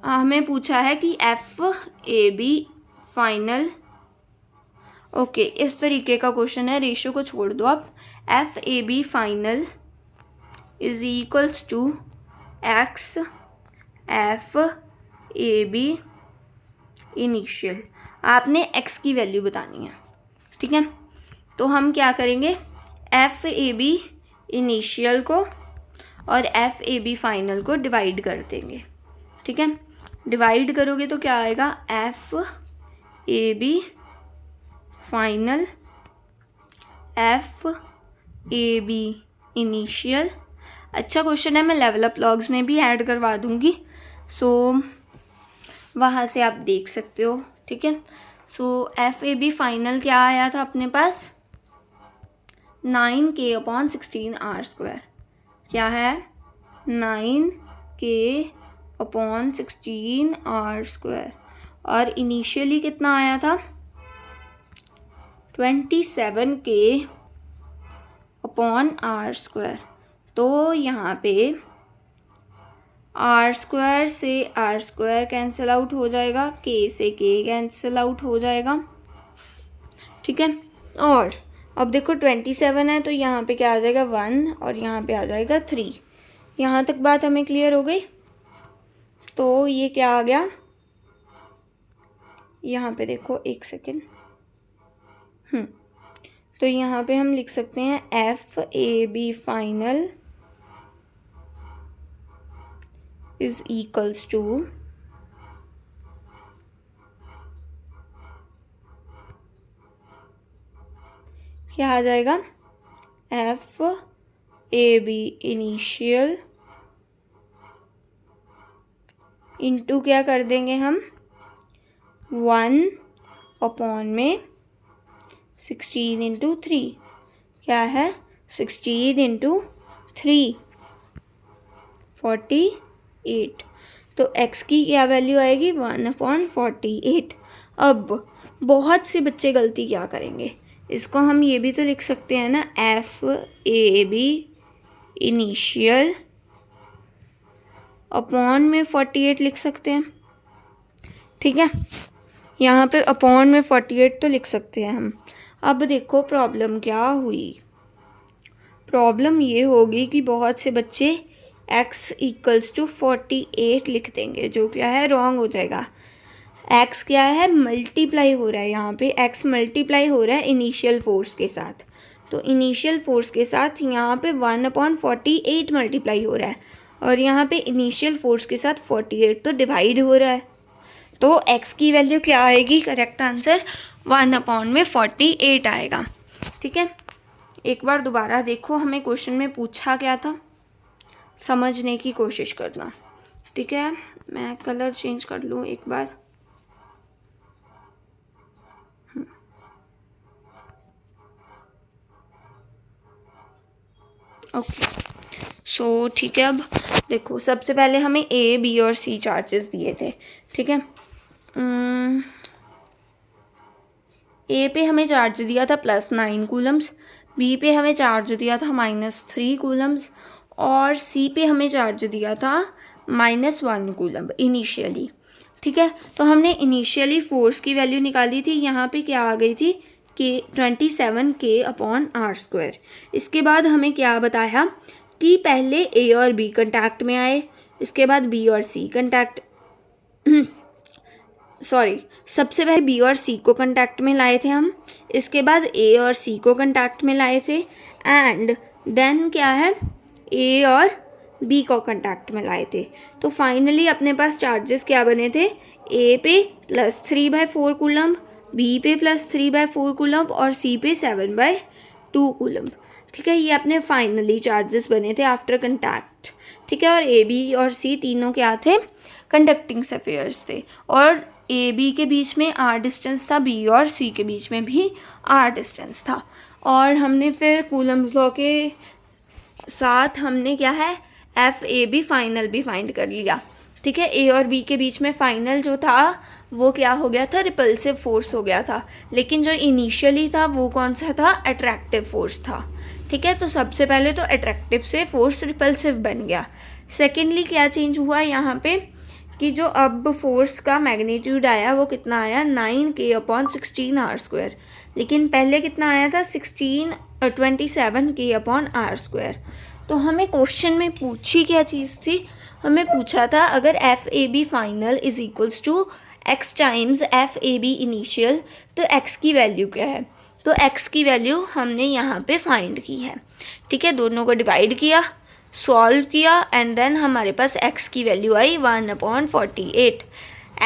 हमें पूछा है कि FAB फाइनल। ओके, इस तरीके का क्वेश्चन है। रेशो को छोड़ दो आप। FAB final is equals to XFAB initial. आपने x की वैल्यू बतानी है। ठीक है। तो हम क्या करेंगे? FAB इनिशियल को और FAB फाइनल को डिवाइड कर देंगे। ठीक है। डिवाइड करोगे तो क्या आएगा? FAB final FAB initial. अच्छा क्वेश्चन है, मैं लेवल अप लॉग्स में भी ऐड करवा दूंगी, सो वहाँ से आप देख सकते हो। ठीक है। सो FAB फाइनल क्या आया था अपने पास? 9K upon 16R²। क्या है? 9K upon 16R²। और इनिशियली कितना आया था? 27K upon R²। तो यहाँ पे R² से R² कैंसिल आउट हो जाएगा, K से K कैंसिल आउट हो जाएगा। ठीक है। और अब देखो 27 है तो यहाँ पे क्या आ जाएगा? 1 और यहाँ पे आ जाएगा 3। यहाँ तक बात हमें क्लियर हो गई। तो ये क्या आ गया? यहाँ पे देखो एक सेकेंड। तो यहाँ पे हम लिख सकते हैं FAB final is equals to क्या आ जाएगा? FAB इनिशियल इंटू क्या कर देंगे हम? 1 अपॉन में 16 इंटू 3। क्या है? 16 इंटू 3 48। तो x की क्या वैल्यू आएगी? 1/48। अब बहुत से बच्चे गलती क्या करेंगे, इसको हम ये भी तो लिख सकते हैं ना, FAB इनिशियल अपॉन में 48 लिख सकते हैं। ठीक है। यहाँ पे अपॉन में 48 तो लिख सकते हैं हम। अब देखो प्रॉब्लम क्या हुई। प्रॉब्लम ये होगी कि बहुत से बच्चे x इक्वल्स टू 48 लिख देंगे, जो क्या है? रॉन्ग हो जाएगा। x क्या है? मल्टीप्लाई हो रहा है। यहाँ पे x मल्टीप्लाई हो रहा है इनिशियल फोर्स के साथ। तो इनिशियल फोर्स के साथ यहाँ पे 1/48 मल्टीप्लाई हो रहा है, और यहाँ पे इनिशियल फोर्स के साथ 48 तो डिवाइड हो रहा है। तो x की वैल्यू क्या आएगी? करेक्ट आंसर 1/48 आएगा। ठीक है। एक बार दोबारा देखो, हमें क्वेश्चन में पूछा क्या था, समझने की कोशिश करना। ठीक है। मैं कलर चेंज कर लूँ एक बार। ओके, सो ठीक है। अब देखो सबसे पहले हमें A, B और C चार्जेस दिए थे। ठीक है। ए पे हमें चार्ज दिया था +9 कूलम्स, बी पे हमें चार्ज दिया था -3 कूलम्स और सी पे हमें चार्ज दिया था -1 कूलम इनिशियली। ठीक है, तो हमने इनिशियली फोर्स की वैल्यू निकाली थी, यहाँ पे क्या आ गई थी कि 27 K/r²। इसके बाद हमें क्या बताया कि पहले ए और बी कंटैक्ट में आए, इसके बाद बी और सी कंटैक्ट सबसे पहले बी और सी को कंटैक्ट में लाए थे हम, इसके बाद ए और सी को कंटैक्ट में लाए थे एंड देन क्या है ए और बी को कंटैक्ट में लाए थे। तो फाइनली अपने पास चार्जेस क्या बने थे, ए पे +3/4 कूलम, बी पे +3/4 कूलम और सी पे 7/2 कूलम। ठीक है, ये अपने फाइनली चार्जेस बने थे आफ्टर कंटैक्ट। ठीक है, और ए बी और सी तीनों क्या थे, कंडक्टिंग अफेयर्स थे और ए बी के बीच में r डिस्टेंस था, बी और सी के बीच में भी r डिस्टेंस था। और हमने फिर कूलम्स लॉ के साथ हमने क्या है एफ ए बी फाइनल भी फाइंड कर लिया। ठीक है, ए और बी के बीच में फाइनल जो था वो क्या हो गया था, रिपल्सिव फोर्स हो गया था, लेकिन जो इनिशियली था वो कौन सा था, अट्रैक्टिव फोर्स था। ठीक है, तो सबसे पहले तो अट्रैक्टिव से फोर्स रिपल्सिव बन गया। सेकेंडली क्या चेंज हुआ यहाँ पे कि जो अब फोर्स का मैग्नीट्यूड आया वो कितना आया 9K/16r², लेकिन पहले कितना आया था 27 K/r²। तो हमें क्वेश्चन में पूछी क्या चीज़ थी, हमें पूछा था अगर F A B final is equals to x times F A B initial तो x की वैल्यू क्या है। तो x की वैल्यू हमने यहाँ पे फाइंड की है। ठीक है, दोनों को डिवाइड किया, सॉल्व किया एंड देन हमारे पास x की वैल्यू आई 1/48।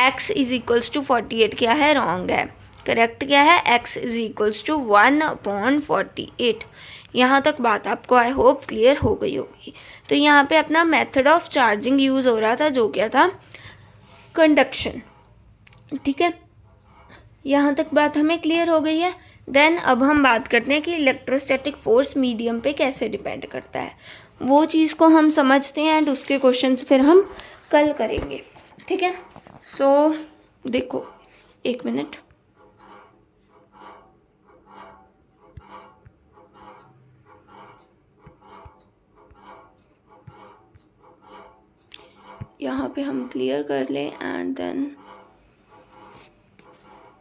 x इज इक्वल्स टू 48 क्या है, रॉन्ग है, करेक्ट क्या है, x इज इक्वल्स टू 1/48। यहाँ तक बात आपको आई होप क्लियर हो गई होगी। तो यहाँ पे अपना मेथड ऑफ चार्जिंग यूज़ हो रहा था जो क्या था, कंडक्शन। ठीक है, यहाँ तक बात हमें क्लियर हो गई है। देन अब हम बात करते हैं कि इलेक्ट्रोस्टैटिक फोर्स मीडियम पे कैसे डिपेंड करता है, वो चीज़ को हम समझते हैं एंड उसके क्वेश्चंस फिर हम कल करेंगे। ठीक है, सो देखो 1 मिनट, यहाँ पे हम क्लियर कर लें एंड देन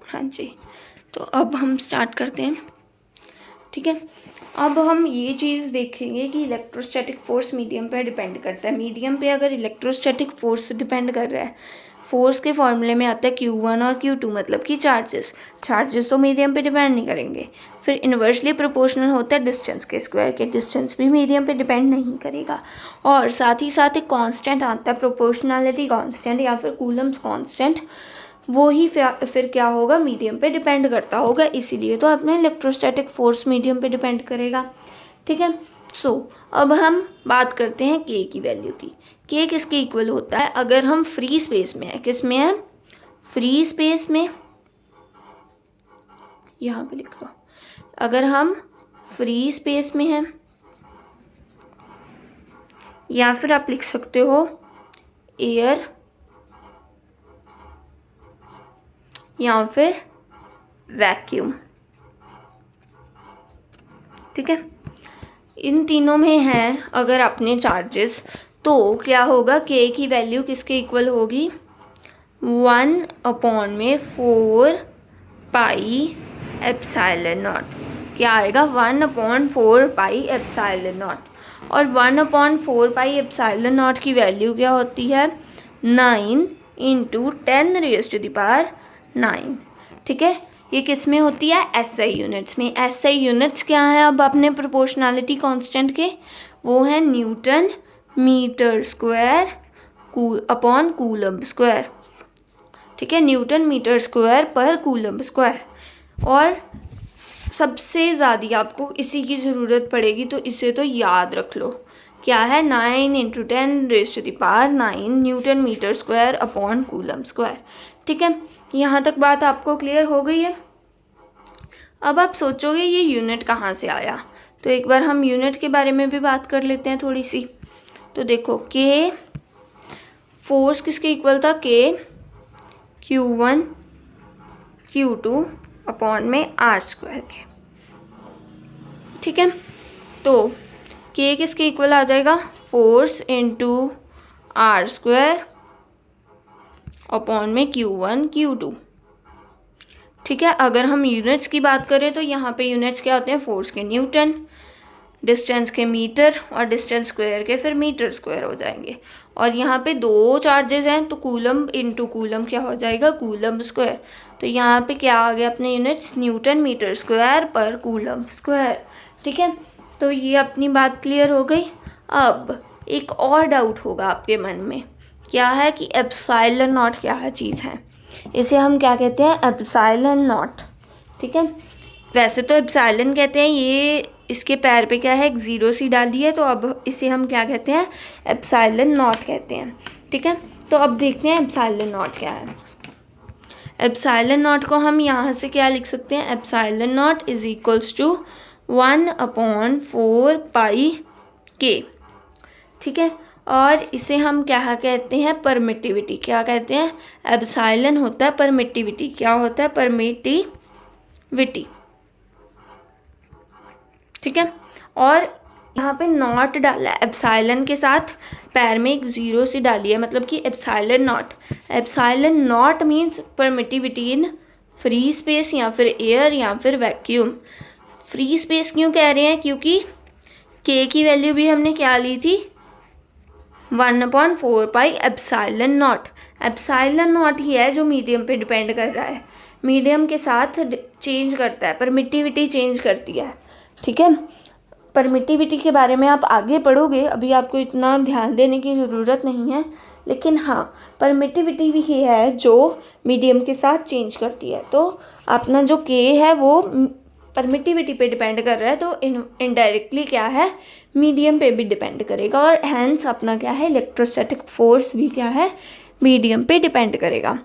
हाँ जी, तो अब हम स्टार्ट करते हैं। ठीक है, अब हम ये चीज़ देखेंगे कि इलेक्ट्रोस्टैटिक फोर्स मीडियम पे डिपेंड करता है। मीडियम पे अगर इलेक्ट्रोस्टैटिक फोर्स डिपेंड कर रहा है, फोर्स के फॉर्मूले में आता है Q1 और Q2 मतलब कि चार्जेस तो मीडियम पे डिपेंड नहीं करेंगे। फिर इन्वर्सली प्रोपोर्शनल होता है डिस्टेंस के स्क्वायर के, डिस्टेंस भी मीडियम पे डिपेंड नहीं करेगा। और साथ ही साथ एक कांस्टेंट आता है प्रोपोर्शनैलिटी कांस्टेंट या फिर कूलम्स कांस्टेंट, वो ही फिर क्या होगा, मीडियम पे डिपेंड करता होगा, इसीलिए तो अपने इलेक्ट्रोस्टैटिक फोर्स मीडियम पे डिपेंड करेगा। ठीक है, सो अब हम बात करते हैं के की वैल्यू की। के किसके इक्वल होता है, अगर हम फ्री स्पेस में है, किस में है, फ्री स्पेस में, यहाँ पे लिख लो, अगर हम फ्री स्पेस में हैं या फिर आप लिख सकते हो एयर या फिर वैक्यूम। ठीक है, इन तीनों में हैं अगर अपने चार्जेस, तो क्या होगा, के की वैल्यू किसके इक्वल होगी, 1/4 पाई एप्सिलॉन नॉट। क्या आएगा, 1/4 पाई एप्सिलॉन नॉट। और 1/4 पाई एप्सिलॉन नॉट की वैल्यू क्या होती है, 9 × 10⁻⁹। ठीक है, ये किस में होती है, SI यूनिट्स में। SI यूनिट्स क्या है अब अपने प्रोपोर्शनैलिटी कांस्टेंट के, वो है newton metre square upon coulomb square. ठीक है, न्यूटन मीटर स्क्वायर पर कूलम्ब स्क्वायर। और सबसे ज़्यादा आपको इसी की ज़रूरत पड़ेगी, तो इसे तो याद रख लो, क्या है, 9 × 10⁹ newton metre square upon coulomb square. ठीक है, यहाँ तक बात आपको क्लियर हो गई है। अब आप सोचोगे ये यूनिट कहाँ से आया, तो एक बार हम यूनिट के बारे में भी बात कर लेते हैं थोड़ी सी। तो देखो, के फोर्स किसके इक्वल था, के Q1 Q2 अपॉन में R स्क्वायर के। ठीक है, तो K किसके इक्वल आ जाएगा, force into R square upon में Q1 Q2। ठीक है, अगर हम यूनिट्स की बात करें तो यहाँ पे यूनिट्स क्या होते हैं, फोर्स के न्यूटन, डिस्टेंस के मीटर और डिस्टेंस स्क्वायर के फिर मीटर स्क्वायर हो जाएंगे। और यहाँ पे दो चार्जेस हैं तो कूलम इंटू कूलम क्या हो जाएगा, कूलम स्क्वायर। तो यहाँ पे क्या आ गया अपने यूनिट्स, न्यूटन मीटर स्क्वायर पर कूलम स्क्वायर। ठीक है, तो ये अपनी बात क्लियर हो गई। अब एक और डाउट होगा आपके मन में, क्या है कि एप्सिलॉन नॉट क्या है चीज़ है, इसे हम क्या कहते हैं, एप्सिलॉन नॉट। ठीक है, वैसे तो एप्सिलॉन कहते हैं, ये इसके पैर पे क्या है, एक जीरो सी डाली है, तो अब इसे हम क्या कहते हैं, एप्सिलॉन नॉट कहते हैं। ठीक है, तो अब देखते हैं एप्सिलॉन नॉट क्या है। एप्सिलॉन नॉट को हम यहाँ से क्या लिख सकते हैं, epsilon naught is equals to 1/4 pi के। ठीक है, और इसे हम क्या कहते हैं, परमिटिविटी। क्या कहते हैं, एप्सिलॉन होता है परमिटिविटी। क्या होता है, परमिटिविटी। ठीक है, और यहाँ पे नॉट डाला है, एप्सिलॉन के साथ पैर में एक जीरो सी डाली है, मतलब कि epsilon naught. Epsilon not means permittivity in free space या फिर एयर या फिर वैक्यूम। फ्री स्पेस क्यों कह रहे हैं, क्योंकि के की वैल्यू भी हमने क्या ली थी, 1/4 pi epsilon naught. Epsilon not ही है जो मीडियम पे डिपेंड कर रहा है, मीडियम के साथ चेंज करता है, परमिटिविटी चेंज करती है। ठीक है, परमिटिविटी के बारे में आप आगे पढ़ोगे, अभी आपको इतना ध्यान देने की ज़रूरत नहीं है, लेकिन हाँ परमिटिविटी भी ही है जो मीडियम के साथ चेंज करती है। तो अपना जो के है वो परमिटिविटी पे डिपेंड कर रहा है, तो इनडायरेक्टली क्या है, मीडियम पे भी डिपेंड करेगा, और हैंस अपना क्या है, इलेक्ट्रोस्टैटिक फोर्स भी क्या है, मीडियम पे डिपेंड करेगा।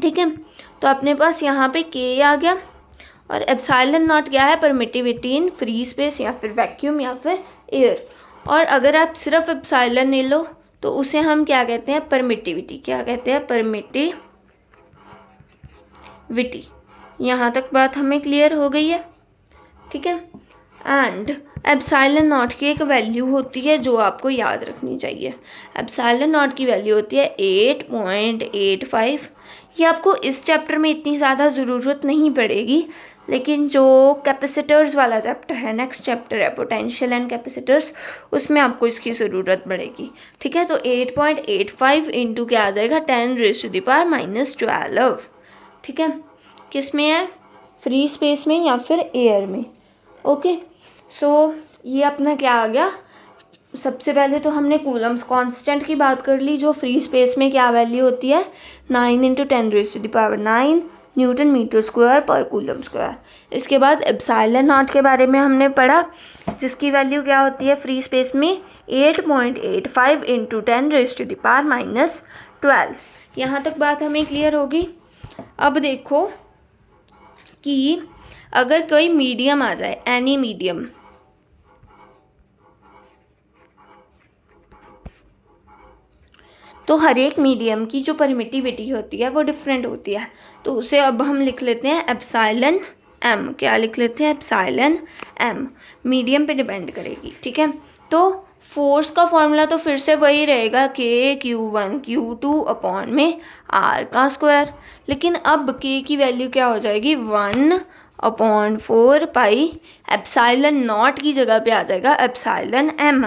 ठीक है, तो अपने पास यहाँ पे के आ गया, और एप्सिलॉन नॉट क्या है, परमिटिविटी इन फ्री स्पेस या फिर वैक्यूम या फिर एयर। और अगर आप सिर्फ एप्सिलॉन ले लो तो उसे हम क्या कहते हैं, परमिटिविटी। क्या कहते हैं, परमिटिविटी। यहाँ तक बात हमें क्लियर हो गई है। ठीक है, एंड एप्सिलॉन नॉट की एक वैल्यू होती है जो आपको याद रखनी चाहिए। एप्सिलॉन नॉट की वैल्यू होती है 8.85। ये आपको इस चैप्टर में इतनी ज़्यादा ज़रूरत नहीं पड़ेगी, लेकिन जो कैपेसिटर्स वाला चैप्टर है, नेक्स्ट चैप्टर है पोटेंशियल एंड कैपेसिटर्स, उसमें आपको इसकी ज़रूरत पड़ेगी। ठीक है, तो 8.85 इंटू क्या आ जाएगा, 10⁻⁻12। ठीक है, किस में है, फ्री स्पेस में या फिर एयर में। ओके, सो ये अपना क्या आ गया, सबसे पहले तो हमने कूलम्स कांस्टेंट की बात कर ली, जो फ्री स्पेस में क्या वैल्यू होती है, 9 × 10⁻9 न्यूटन मीटर स्क्वायर पर कूलम स्क्वायर। इसके बाद एप्सिलॉन नॉट के बारे में हमने पढ़ा, जिसकी वैल्यू क्या होती है फ्री स्पेस में, 8.85 × 10⁻12। यहाँ तक बात हमें क्लियर होगी। अब देखो कि अगर कोई मीडियम आ जाए, एनी मीडियम, तो हर एक मीडियम की जो परमिटिविटी होती है वो डिफरेंट होती है, तो उसे अब हम लिख लेते हैं एप्सिलॉन एम। क्या लिख लेते हैं, एप्सिलॉन एम। मीडियम पे डिपेंड करेगी। ठीक है, तो फोर्स का फॉर्मूला तो फिर से वही रहेगा, के Q1 Q2 अपॉन में R का स्क्वायर, लेकिन अब के की वैल्यू क्या हो जाएगी, 1/4 पाई एप्सिलॉन नॉट की जगह पे आ जाएगा एप्सिलॉन एम।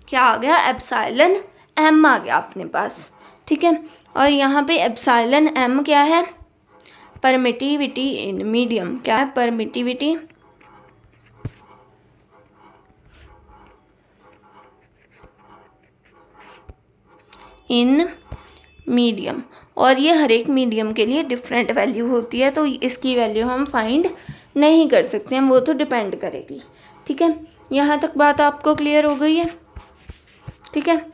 क्या आ गया, एप्सिलॉन एम आ गया अपने पास। ठीक है, और यहाँ पे एप्सिलॉन एम क्या है, परमिटिविटी इन मीडियम। क्या है, परमिटिविटी इन मीडियम, और ये हर एक मीडियम के लिए डिफरेंट वैल्यू होती है, तो इसकी वैल्यू हम फाइंड नहीं कर सकते हैं, वो तो डिपेंड करेगी। ठीक है, यहाँ तक बात आपको क्लियर हो गई है। ठीक है,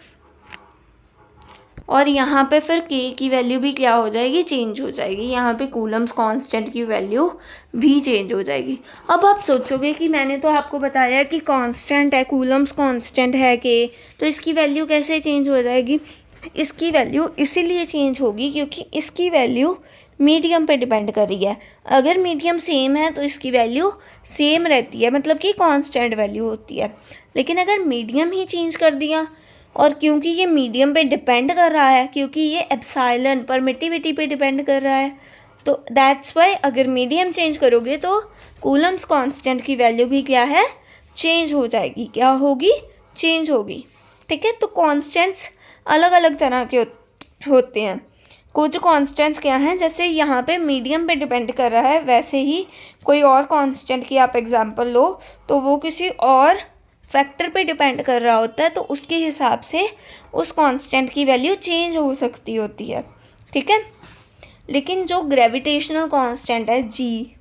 और यहाँ पे फिर के की वैल्यू भी क्या हो जाएगी, चेंज हो जाएगी। यहाँ पे कूलम्स कांस्टेंट की वैल्यू भी चेंज हो जाएगी। अब आप सोचोगे कि मैंने तो आपको बताया कि कांस्टेंट है, कूलम्स कांस्टेंट है के, तो इसकी वैल्यू कैसे चेंज हो जाएगी। इसकी वैल्यू इसीलिए चेंज होगी क्योंकि इसकी वैल्यू मीडियम पे डिपेंड कर रही है। अगर मीडियम सेम है तो इसकी वैल्यू सेम रहती है, मतलब कि कांस्टेंट वैल्यू होती है। लेकिन अगर मीडियम ही चेंज कर दिया, और क्योंकि ये मीडियम पे डिपेंड कर रहा है, क्योंकि ये एप्सिलॉन परमिटिविटी पे डिपेंड कर रहा है, तो दैट्स वाई अगर मीडियम चेंज करोगे तो कूलम्स कांस्टेंट की वैल्यू भी क्या है, चेंज हो जाएगी। क्या होगी, चेंज होगी। ठीक है, तो कांस्टेंट्स अलग अलग तरह के होते हैं। कुछ कांस्टेंट्स क्या हैं, जैसे यहाँ पे मीडियम पे डिपेंड कर रहा है, वैसे ही कोई और कांस्टेंट की आप एग्जांपल लो तो वो किसी और फैक्टर पे डिपेंड कर रहा होता है, तो उसके हिसाब से उस कांस्टेंट की वैल्यू चेंज हो सकती होती है। ठीक है, लेकिन जो ग्रेविटेशनल कांस्टेंट है जी,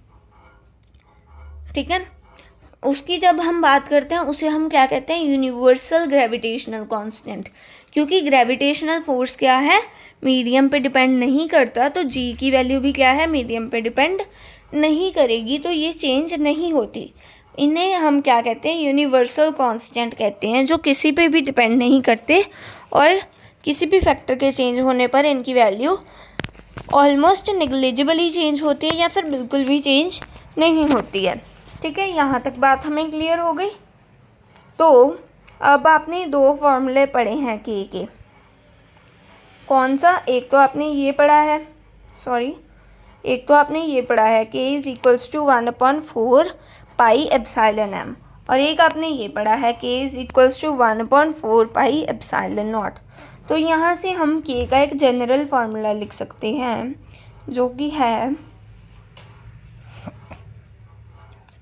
ठीक है, उसकी जब हम बात करते हैं उसे हम क्या कहते हैं, यूनिवर्सल ग्रेविटेशनल कांस्टेंट। क्योंकि ग्रेविटेशनल फोर्स क्या है, मीडियम पे डिपेंड नहीं करता, तो जी की वैल्यू भी क्या है, मीडियम पे डिपेंड नहीं करेगी, तो ये चेंज नहीं होती। इन्हें हम क्या कहते हैं, यूनिवर्सल कांस्टेंट कहते हैं, जो किसी पे भी डिपेंड नहीं करते और किसी भी फैक्टर के चेंज होने पर इनकी वैल्यू ऑलमोस्ट नेग्लिजिबली चेंज होती है या फिर बिल्कुल भी चेंज नहीं होती है। ठीक है, यहाँ तक बात हमें क्लियर हो गई। तो अब आपने दो फॉर्मूले पढ़े हैं के। कौन सा, एक तो आपने ये पढ़ा है, एक तो आपने ये पढ़ा है K is equals to 1/4 pi epsilon M, और एक आपने ये पढ़ा है K is equals to 1/4 pi epsilon naught. तो यहाँ से हम के का एक जनरल फार्मूला लिख सकते हैं, जो कि है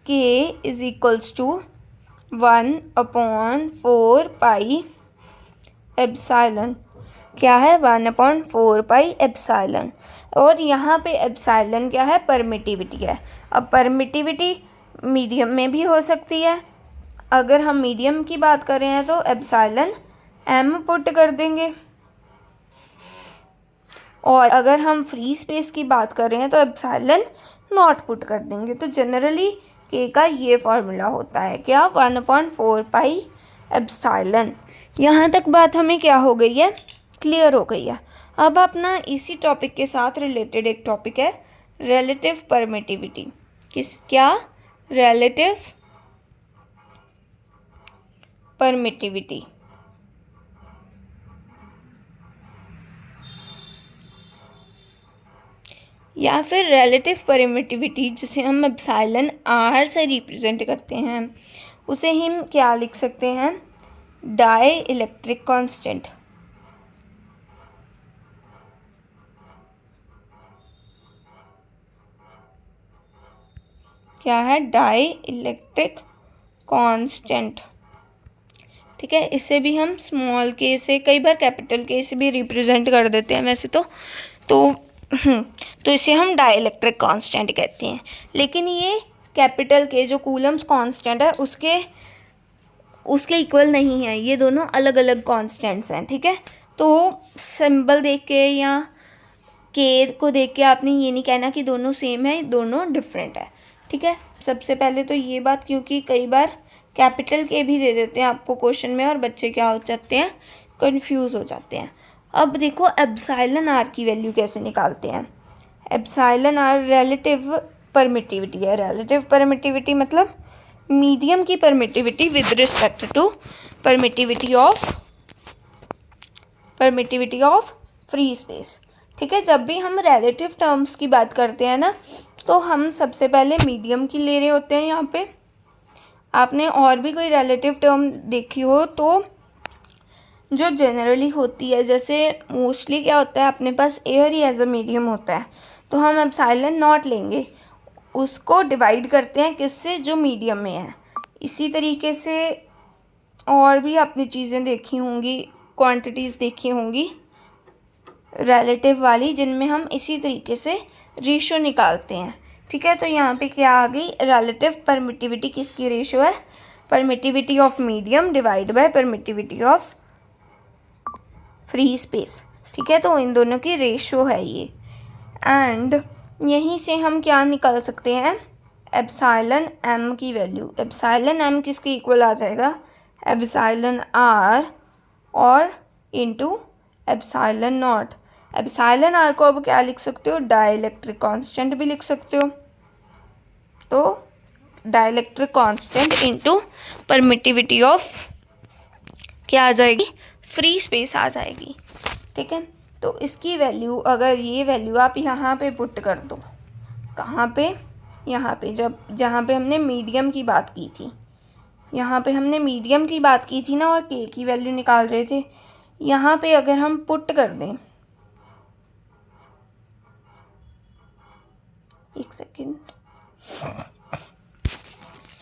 K is equals to 1/4 pi epsilon, क्या है, 1/4 पाई एप्सिलॉन। और यहाँ पे एप्सिलॉन क्या है, परमिटिविटी है। अब परमिटिविटी मीडियम में भी हो सकती है, अगर हम मीडियम की बात कर रहे हैं तो एप्सिलॉन एम पुट कर देंगे, और अगर हम फ्री स्पेस की बात कर रहे हैं तो एप्सिलॉन नॉट पुट कर देंगे। तो जनरली के का ये फॉर्मूला होता है, क्या, 1/4 पाई एप्सिलॉन। यहाँ तक बात हमें क्या हो गई है, क्लियर हो गई है। अब अपना इसी टॉपिक के साथ रिलेटेड एक टॉपिक है रिलेटिव परमिटिविटी। क्या, रिलेटिव परमिटिविटी, या फिर रिलेटिव परमिटिविटी, जिसे हम एप्सिलॉन आर से रिप्रेजेंट करते हैं, उसे हम क्या लिख सकते हैं, डाई इलेक्ट्रिक कांस्टेंट। क्या है, डाई इलेक्ट्रिक कांस्टेंट। ठीक है, इसे भी हम स्मॉल के से, कई बार कैपिटल के से भी रिप्रेजेंट कर देते हैं वैसे तो इसे हम डाई इलेक्ट्रिक कांस्टेंट कहते हैं। लेकिन ये कैपिटल के जो कूलम्स कांस्टेंट है उसके इक्वल नहीं है, ये दोनों अलग अलग कांस्टेंट्स हैं। ठीक है, तो सिंबल देख के या के को देख के आपने ये नहीं कहना कि दोनों सेम है, दोनों डिफरेंट है। ठीक है, सबसे पहले तो ये बात, क्योंकि कई बार कैपिटल के भी दे देते हैं आपको क्वेश्चन में और बच्चे क्या हो जाते हैं, कंफ्यूज हो जाते हैं। अब देखो एप्सिलॉन आर की वैल्यू कैसे निकालते हैं। एप्सिलॉन आर रिलेटिव परमिटिविटी है। रिलेटिव परमिटिविटी मतलब मीडियम की permittivity with respect to permittivity of free space. ठीक है, जब भी हम रिलेटिव टर्म्स की बात करते हैं ना, तो हम सबसे पहले मीडियम की ले रहे होते हैं। यहाँ पे आपने और भी कोई रिलेटिव टर्म देखी हो तो जो जनरली होती है, जैसे मोस्टली क्या होता है, अपने पास एयर ही एज अ मीडियम होता है, तो हम एप्सिलॉन नॉट लेंगे, उसको डिवाइड करते हैं किससे, जो मीडियम में है। इसी तरीके से और भी आपने चीज़ें देखी होंगी, क्वांटिटीज़ देखी होंगी रिलेटिव वाली, जिनमें हम इसी तरीके से रेशो निकालते हैं। ठीक है, तो यहाँ पे क्या आ गई, रिलेटिव परमिटिविटी किसकी रेशो है, permittivity of medium divide by permittivity of free space. ठीक है, तो इन दोनों की रेशो है ये। एंड यहीं से हम क्या निकाल सकते हैं, एप्सिलॉन एम की वैल्यू। एप्सिलॉन एम किसके इक्वल आ जाएगा, एप्सिलॉन आर और into epsilon naught. Epsilon R को अब क्या लिख सकते हो, डाइलेक्ट्रिक कांस्टेंट भी लिख सकते हो। तो dielectric constant into permittivity of क्या आ जाएगी, फ्री स्पेस आ जाएगी। ठीक है, तो इसकी वैल्यू, अगर ये वैल्यू आप यहाँ पे पुट कर दो, कहाँ पे, यहाँ पे, जहाँ पे हमने मीडियम की बात की थी, यहाँ पे हमने मीडियम की बात की थी ना, और के की वैल्यू निकाल रहे थे, यहाँ पे अगर हम पुट कर दें, एक सेकेंड,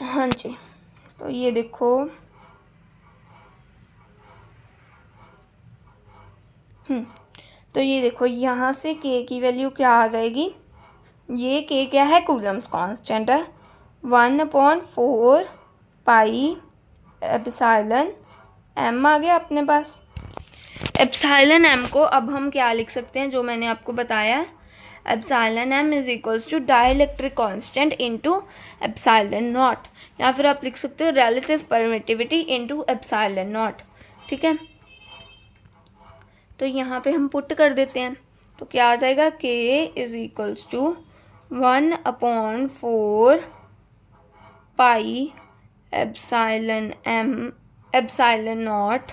हाँ जी, तो ये देखो, तो ये देखो यहाँ से के की वैल्यू क्या आ जाएगी, ये के क्या है, कूलम्स कांस्टेंट है, 1/4 पाई एप्सिलॉन एम आ गया अपने पास। एप्सिलॉन एम को अब हम क्या लिख सकते हैं, जो मैंने आपको बताया है, epsilon M is equals to dielectric constant into epsilon naught, या फिर आप लिख सकते हो relative permittivity into epsilon naught. ठीक है, तो यहाँ पे हम पुट कर देते हैं, तो क्या आ जाएगा, K is equals to 1/4 pi epsilon M epsilon naught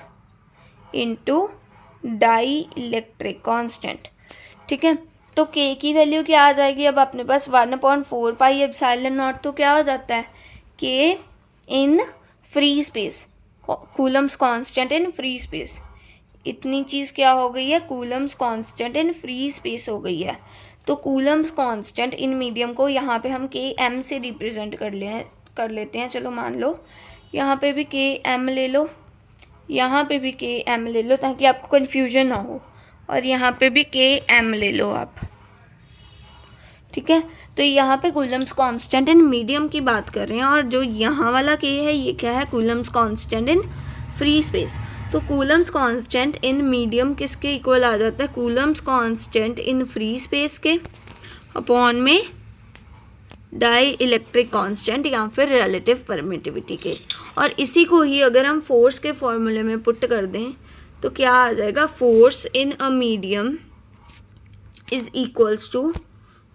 into dielectric constant. ठीक है, तो के की वैल्यू क्या आ जाएगी अब अपने पास, 1/4 पाई एप्सिलॉन नॉट, तो क्या हो जाता है, के in free space, Coulomb's constant in free space, इतनी चीज़ क्या हो गई है, Coulomb's constant in free space हो गई है। तो कूलम्स कांस्टेंट इन मीडियम को यहाँ पे हम के एम से रिप्रेजेंट कर लेते हैं। चलो मान लो यहाँ पे भी के एम ले लो, यहाँ पे भी के एम ले लो, ताकि आपको कन्फ्यूजन ना हो, और यहाँ पे भी के एम ले लो आप। ठीक है, तो यहाँ पे कूलम्स कांस्टेंट इन मीडियम की बात कर रहे हैं, और जो यहाँ वाला के है ये क्या है, Coulomb's constant in free space. तो कूलम्स कांस्टेंट इन मीडियम किसके इक्वल आ जाता है, Coulomb's constant in free space के अपॉन में डाई इलेक्ट्रिक कांस्टेंट या फिर रिलेटिव परमिटिविटी के। और इसी को ही अगर हम फोर्स के फॉर्मूले में पुट कर दें तो क्या आ जाएगा, force in a medium is equals to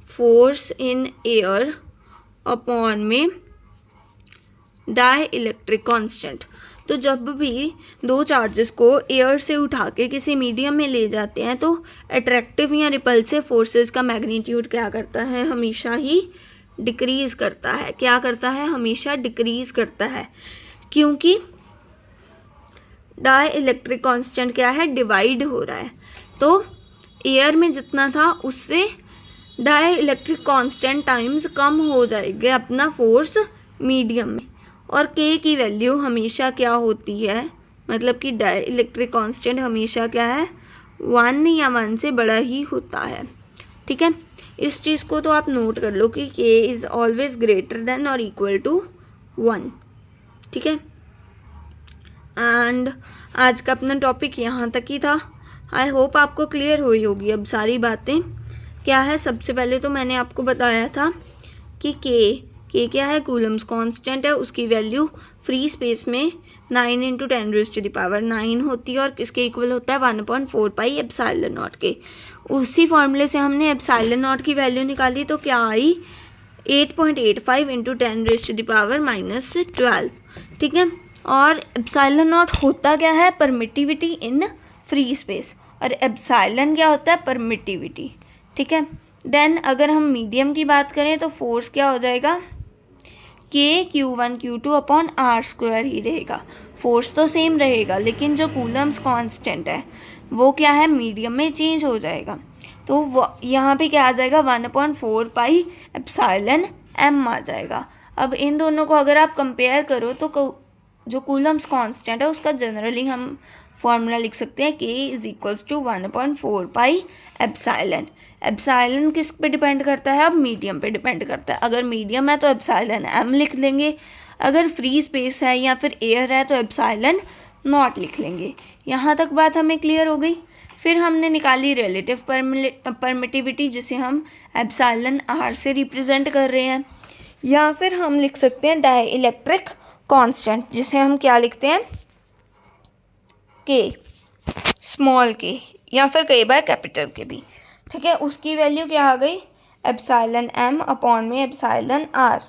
force in air upon में डाई इलेक्ट्रिक कांस्टेंट। तो जब भी दो चार्जेस को एयर से उठा के किसी मीडियम में ले जाते हैं तो अट्रैक्टिव या रिपल्सिव फोर्सेस का मैग्नीट्यूड क्या करता है, हमेशा ही डिक्रीज करता है। क्या करता है, हमेशा डिक्रीज करता है, क्योंकि डाई इलेक्ट्रिक कांस्टेंट क्या है, डिवाइड हो रहा है। तो एयर में जितना था उससे डाई इलेक्ट्रिक कांस्टेंट टाइम्स कम हो जाएगा अपना फोर्स मीडियम में, और के की वैल्यू हमेशा क्या होती है, मतलब कि डाई इलेक्ट्रिक कांस्टेंट हमेशा क्या है, 1 या 1 से बड़ा ही होता है। ठीक है, इस चीज़ को तो आप नोट कर लो कि के इज़ ऑलवेज ग्रेटर देन और इक्वल टू 1। ठीक है, एंड आज का अपना टॉपिक यहाँ तक ही था। आई होप आपको क्लियर हुई होगी अब सारी बातें। क्या है, सबसे पहले तो मैंने आपको बताया था कि के क्या है, कूलम्स कांस्टेंट है, उसकी वैल्यू फ्री स्पेस में 9 × 10⁻⁹ होती है, और किसके इक्वल होता है, 1/4 पाई एप्सिलॉन नॉट के। उसी फॉर्मूले से हमने एप्सिलॉन नॉट की वैल्यू निकाली, तो क्या आई, 8.85 × 10⁻⁻12। ठीक है, और एप्सिलॉन नॉट होता क्या है, परमिटिविटी इन फ्री स्पेस, और एप्सिलॉन क्या होता है, परमिटिविटी। ठीक है, देन अगर हम मीडियम की बात करें तो फोर्स क्या हो जाएगा, के Q1 Q2 अपॉन R² ही रहेगा। फोर्स तो सेम रहेगा, लेकिन जो कूलम्स कांस्टेंट है वो क्या है, मीडियम में चेंज हो जाएगा। तो वो यहाँ पे क्या आ जाएगा, 1/4 पाई एप्सिलॉन m आ जाएगा। अब इन दोनों को अगर आप कंपेयर करो तो जो कूलम्स कांस्टेंट है उसका जनरली हम फॉर्मूला लिख सकते हैं, K is equals to 1/4 pi epsilon. Epsilon किस पे डिपेंड करता है, अब मीडियम पे डिपेंड करता है। अगर मीडियम है तो एप्सिलॉन m लिख लेंगे, अगर फ्री स्पेस है या फिर एयर है तो एप्सिलॉन नॉट लिख लेंगे। यहाँ तक बात हमें क्लियर हो गई। फिर हमने निकाली रिलेटिव परमिटिविटी, जिसे हम एप्सिलॉन r से रिप्रेजेंट कर रहे हैं, या फिर हम लिख सकते हैं डाई इलेक्ट्रिक कांस्टेंट, जिसे हम क्या लिखते हैं, के, स्मॉल के, या फिर कई बार कैपिटल के भी, ठीक है। उसकी वैल्यू क्या आ गई, एप्सिलॉन एम अपॉन में एप्सिलॉन आर,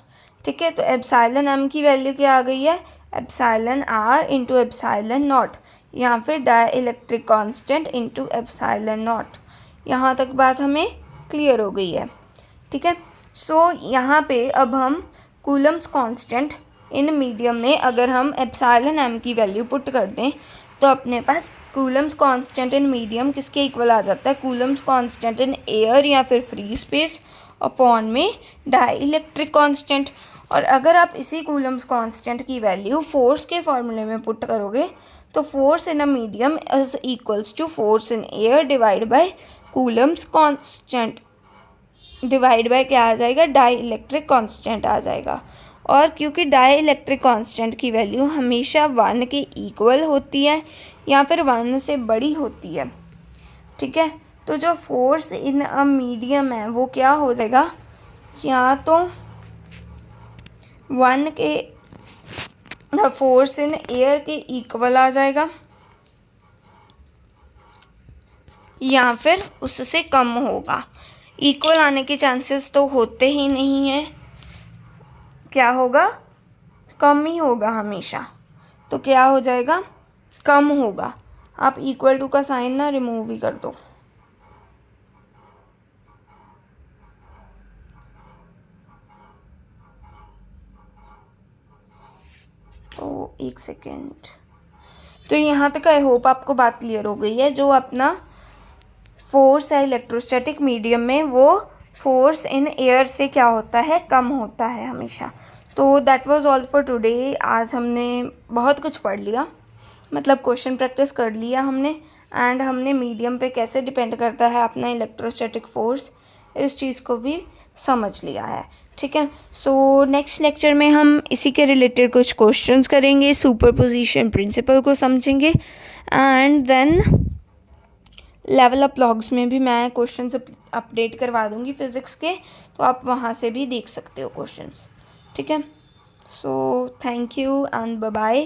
ठीक है। तो एप्सिलॉन एम की वैल्यू क्या आ गई है, epsilon R into epsilon naught, या फिर dielectric constant into epsilon naught. यहाँ तक बात हमें क्लियर हो गई है, ठीक है। सो यहाँ पे अब हम कूलम्स कांस्टेंट इन मीडियम में अगर हम एप्सिलॉन एम की वैल्यू पुट कर दें तो अपने पास कूलम्स कांस्टेंट इन मीडियम किसके इक्वल आ जाता है, कूलम्स कांस्टेंट इन एयर या फिर फ्री स्पेस अपॉन में डाई इलेक्ट्रिक कांस्टेंट। और अगर आप इसी कूलम्स कांस्टेंट की वैल्यू फोर्स के फॉर्मूले में पुट करोगे तो force in a medium is equals to force in air divide by coulomb's constant divide by क्या आ जाएगा, डाई इलेक्ट्रिक कांस्टेंट आ जाएगा। और क्योंकि डाई इलेक्ट्रिक कांस्टेंट की वैल्यू हमेशा 1 के इक्वल होती है या फिर 1 से बड़ी होती है, ठीक है, तो जो फोर्स इन अ मीडियम है वो क्या हो जाएगा, या तो 1 के फोर्स इन एयर के इक्वल आ जाएगा या फिर उससे कम होगा। इक्वल आने के चांसेस तो होते ही नहीं हैं, क्या होगा, कम ही होगा हमेशा। तो क्या हो जाएगा, कम होगा। आप इक्वल टू का साइन ना रिमूव ही कर दो। तो एक सेकेंड, तो यहाँ तक आई होप आपको बात क्लियर हो गई है। जो अपना फोर्स है इलेक्ट्रोस्टैटिक मीडियम में वो फोर्स इन एयर से क्या होता है, कम होता है हमेशा। तो that was all for today. आज हमने बहुत कुछ पढ़ लिया, मतलब क्वेश्चन प्रैक्टिस कर लिया हमने, एंड हमने मीडियम पे कैसे डिपेंड करता है अपना इलेक्ट्रोस्टैटिक फोर्स, इस चीज़ को भी समझ लिया है, ठीक है। सो नेक्स्ट लेक्चर में हम इसी के रिलेटेड कुछ क्वेश्चंस करेंगे, सुपरपोजिशन प्रिंसिपल को समझेंगे, and then level up logs में भी मैं क्वेश्चंस अपडेट करवा दूँगी फिज़िक्स के, तो आप वहाँ से भी देख सकते हो क्वेश्चंस, ठीक है। So thank you and bye bye.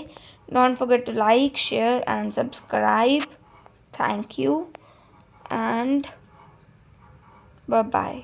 Don't forget to like, share and subscribe. Thank you and bye bye.